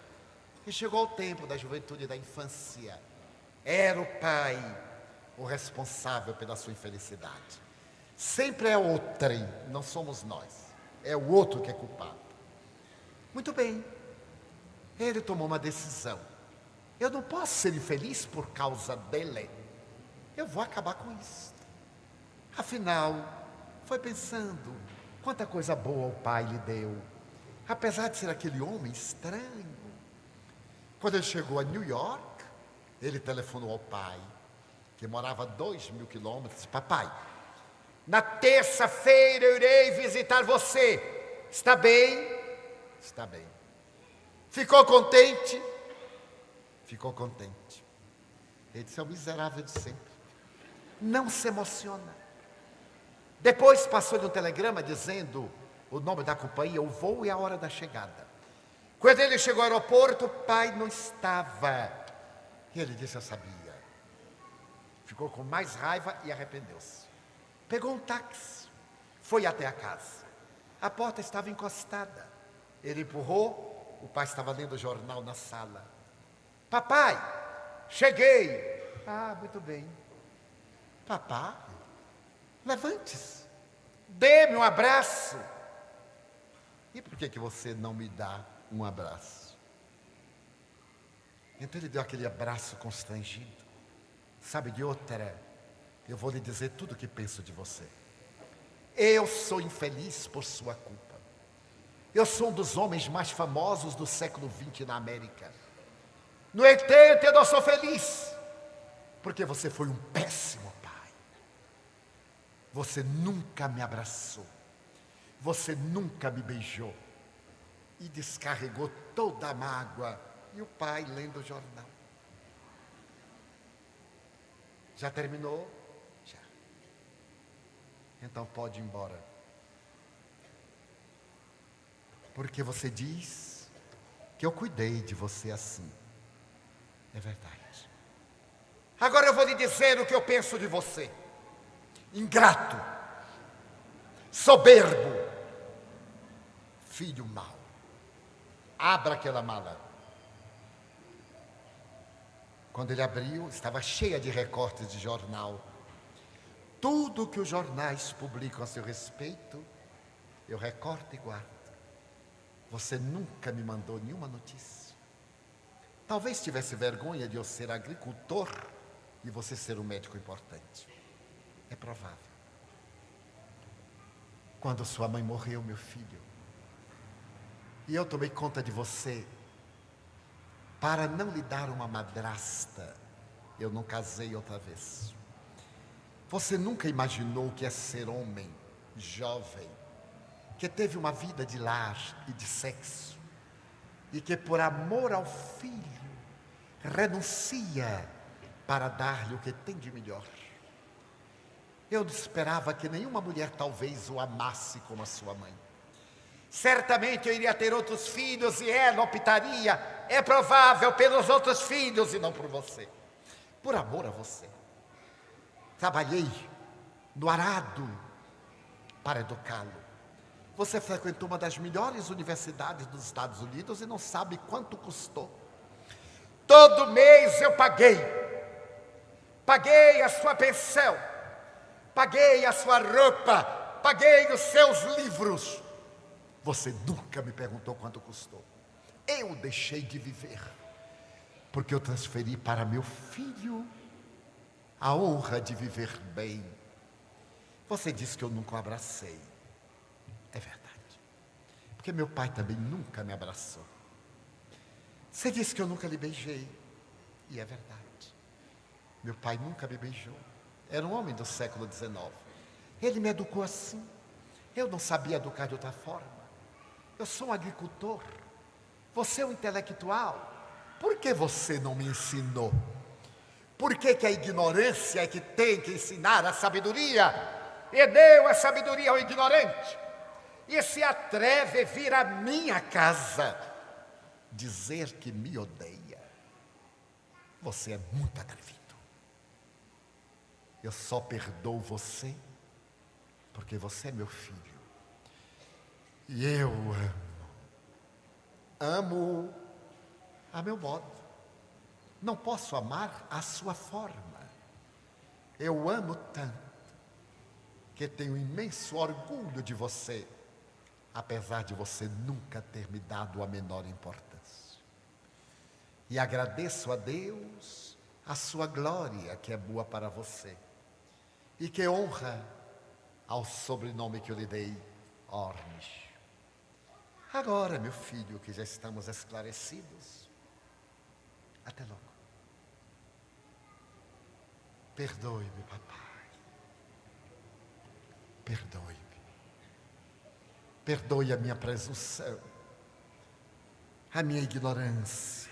[SPEAKER 1] e chegou ao tempo da juventude e da infância. Era o pai o responsável pela sua infelicidade. Sempre é outrem, não somos nós. É o outro que é culpado. Muito bem. Ele tomou uma decisão. Eu não posso ser infeliz por causa dele. Eu vou acabar com isso. Afinal, foi pensando quanta coisa boa o pai lhe deu. Apesar de ser aquele homem estranho. Quando ele chegou a New York, ele telefonou ao pai, que morava a 2.000 quilômetros. Papai, Na terça-feira eu irei visitar você. Está bem? Está bem. Ficou contente? Ficou contente. Ele disse: é o miserável de sempre. Não se emociona. Depois passou-lhe um telegrama dizendo o nome da companhia, o voo e a hora da chegada. Quando ele chegou ao aeroporto, o pai não estava. E ele disse: eu sabia. Ficou com mais raiva e arrependeu-se. Pegou um táxi, foi até a casa. A porta estava encostada. Ele empurrou, o pai estava lendo o jornal na sala. Papai, cheguei. Ah, muito bem. Papai, levante-se, dê-me um abraço. E por que você não me dá um abraço? Então ele deu aquele abraço constrangido. Sabe de outra? Eu vou lhe dizer tudo o que penso de você. Eu sou infeliz por sua culpa. Eu sou um dos homens mais famosos do século XX na América. No entanto, eu não sou feliz, porque você foi um péssimo pai. Você nunca me abraçou. Você nunca me beijou. E descarregou toda a mágoa. E o pai lendo o jornal. Já terminou? Já. Então pode ir embora. Porque você diz que eu cuidei de você assim. É verdade. Agora eu vou lhe dizer o que eu penso de você. Ingrato. Soberbo. Filho mau. Abra aquela mala. Quando ele abriu, estava cheia de recortes de jornal. Tudo que os jornais publicam a seu respeito, eu recorto e guardo. Você nunca me mandou nenhuma notícia. Talvez tivesse vergonha de eu ser agricultor e você ser um médico importante. É provável. Quando sua mãe morreu, meu filho, e eu tomei conta de você, para não lhe dar uma madrasta, eu não casei outra vez. Você nunca imaginou o que é ser homem, jovem, que teve uma vida de lar e de sexo, e que por amor ao filho, renuncia para dar-lhe o que tem de melhor. Eu não esperava que nenhuma mulher talvez o amasse como a sua mãe. Certamente eu iria ter outros filhos e ela optaria, é provável, pelos outros filhos e não por você. Por amor a você. Trabalhei no arado para educá-lo. Você frequentou uma das melhores universidades dos Estados Unidos e não sabe quanto custou. Todo mês eu paguei. Paguei a sua pensão. Paguei a sua roupa. Paguei os seus livros. Você nunca me perguntou quanto custou. Eu deixei de viver, porque eu transferi para meu filho a honra de viver bem. Você disse que eu nunca o abracei. É verdade. Porque meu pai também nunca me abraçou. Você disse que eu nunca lhe beijei. E é verdade. Meu pai nunca me beijou. Era um homem do século XIX. Ele me educou assim. Eu não sabia educar de outra forma. Eu sou um agricultor. Você é um intelectual. Por que você não me ensinou? Por que a ignorância é que tem que ensinar a sabedoria? E deu a sabedoria ao ignorante. E se atreve a vir à minha casa dizer que me odeia. Você é muito atrevido. Eu só perdoo você porque você é meu filho. E eu amo a meu modo. Não posso amar a sua forma. Eu amo tanto que tenho imenso orgulho de você, apesar de você nunca ter me dado a menor importância. E agradeço a Deus a sua glória, que é boa para você, e que honra ao sobrenome que eu lhe dei, Ornish. Agora, meu filho, que já estamos esclarecidos, até logo. Perdoe-me, papai. perdoe-me. Perdoe a minha presunção, a minha ignorância.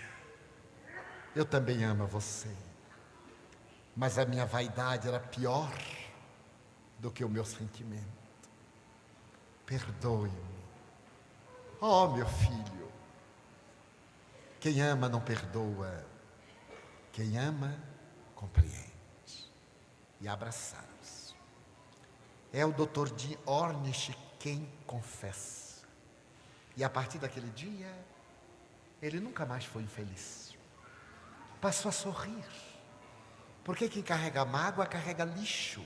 [SPEAKER 1] Eu também amo você, mas a minha vaidade era pior do que o meu sentimento. Perdoe-me. Oh, meu filho, quem ama não perdoa, quem ama compreende. E abraçaram-se. É o Dr. Jim Ornish quem confessa. E a partir daquele dia, ele nunca mais foi infeliz. Passou a sorrir. Porque quem carrega mágoa, carrega lixo.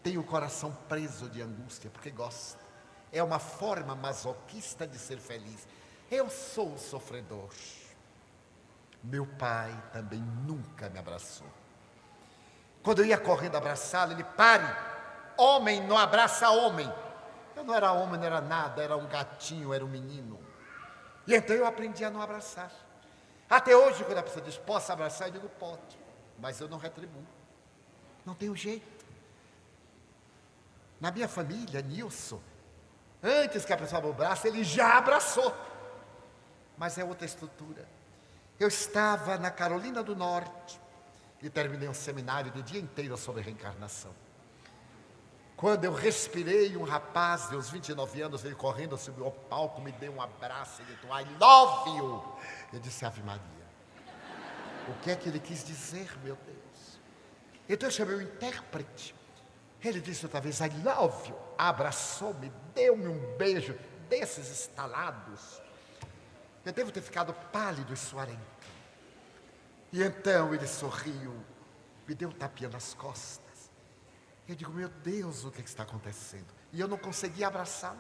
[SPEAKER 1] Tem o coração preso de angústia, porque gosta. É uma forma masoquista de ser feliz. Eu sou o sofredor. Meu pai também nunca me abraçou. Quando eu ia correndo abraçá-lo, ele: pare, homem não abraça homem. Eu não era homem, não era nada, era um gatinho, era um menino. E então eu aprendi a não abraçar. Até hoje, quando a pessoa diz: posso abraçar? Eu digo: pode, mas eu não retribuo. Não tenho jeito. Na minha família, Nilson, antes que a pessoa me abrace, ele já abraçou. Mas é outra estrutura. Eu estava na Carolina do Norte e terminei um seminário do dia inteiro sobre reencarnação. Quando eu respirei, um rapaz de uns 29 anos veio correndo, subiu ao palco, me deu um abraço e disse: I love you. Eu disse: Ave Maria. O que é que ele quis dizer, meu Deus? Então eu chamei o intérprete. Ele disse outra vez: I love you. Abraçou-me, deu-me um beijo desses estalados. Eu devo ter ficado pálido e suarento. E então ele sorriu, me deu um tapinha nas costas. Eu digo: meu Deus, o que está acontecendo? E eu não conseguia abraçá-lo.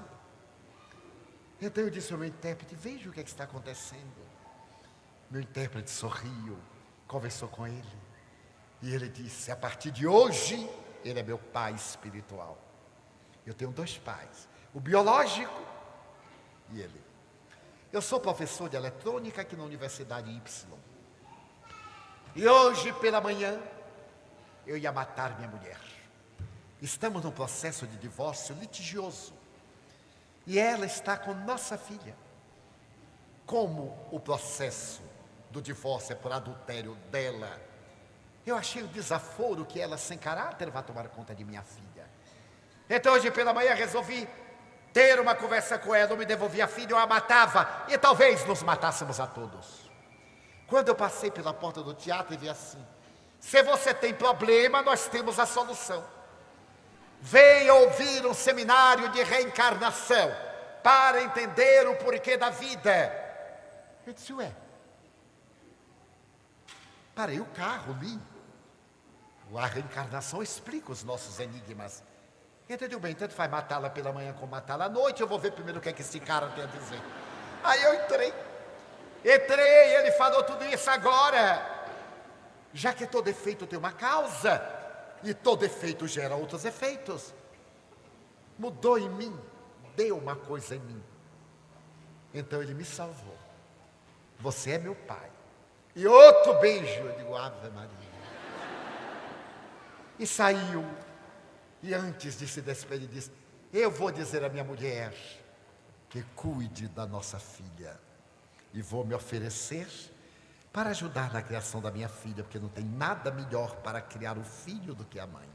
[SPEAKER 1] Então eu disse ao meu intérprete: veja o que está acontecendo. Meu intérprete sorriu, conversou com ele. E ele disse: a partir de hoje, ele é meu pai espiritual. Eu tenho dois pais, o biológico e ele. Eu sou professor de eletrônica aqui na Universidade Y. E hoje pela manhã, eu ia matar minha mulher. Estamos num processo de divórcio litigioso. E ela está com nossa filha. Como o processo do divórcio é por adultério dela, eu achei o desaforo que ela, sem caráter, vai tomar conta de minha filha. Então hoje pela manhã resolvi ter uma conversa com ela. Eu me devolvia a filha, eu a matava. E talvez nos matássemos a todos. Quando eu passei pela porta do teatro e vi assim: se você tem problema, nós temos a solução. Venha ouvir um seminário de reencarnação para entender o porquê da vida. Eu disse: ué, parei o carro, li. A reencarnação explica os nossos enigmas. Então eu digo: bem, tanto faz matá-la pela manhã como matá-la à noite, eu vou ver primeiro o que é que esse cara tem a dizer. Aí eu entrei, ele falou tudo isso agora. Já que todo efeito tem uma causa, e todo efeito gera outros efeitos, mudou em mim, deu uma coisa em mim. Então ele me salvou. Você é meu pai. E outro beijo, eu digo: Ave Maria. E saiu. E antes de se despedir, disse: eu vou dizer à minha mulher que cuide da nossa filha. E vou me oferecer para ajudar na criação da minha filha, porque não tem nada melhor para criar o filho do que a mãe.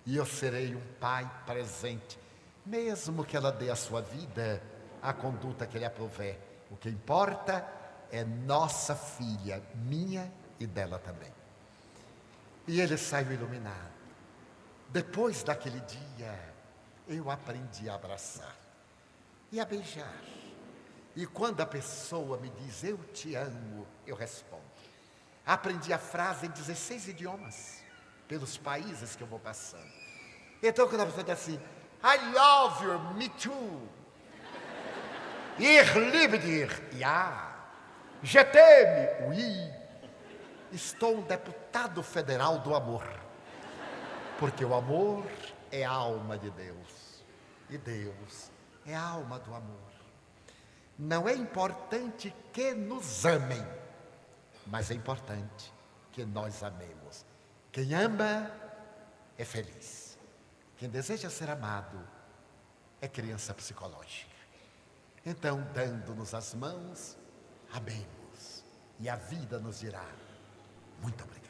[SPEAKER 1] E eu serei um pai presente, mesmo que ela dê a sua vida, a conduta que lhe aprover. O que importa é nossa filha, minha e dela também. E ele saiu iluminado. Depois daquele dia, eu aprendi a abraçar e a beijar. E quando a pessoa me diz: eu te amo, eu respondo. Aprendi a frase em 16 idiomas, pelos países que eu vou passando. Então quando a pessoa diz assim: I love you, me too. Ich liebe dich, ja. Je t'aime, oui. Estou um deputado federal do amor. Porque o amor é a alma de Deus. E Deus é a alma do amor. Não é importante que nos amem, mas é importante que nós amemos. Quem ama é feliz. Quem deseja ser amado é criança psicológica. Então, dando-nos as mãos, amemos. E a vida nos dirá: muito obrigado.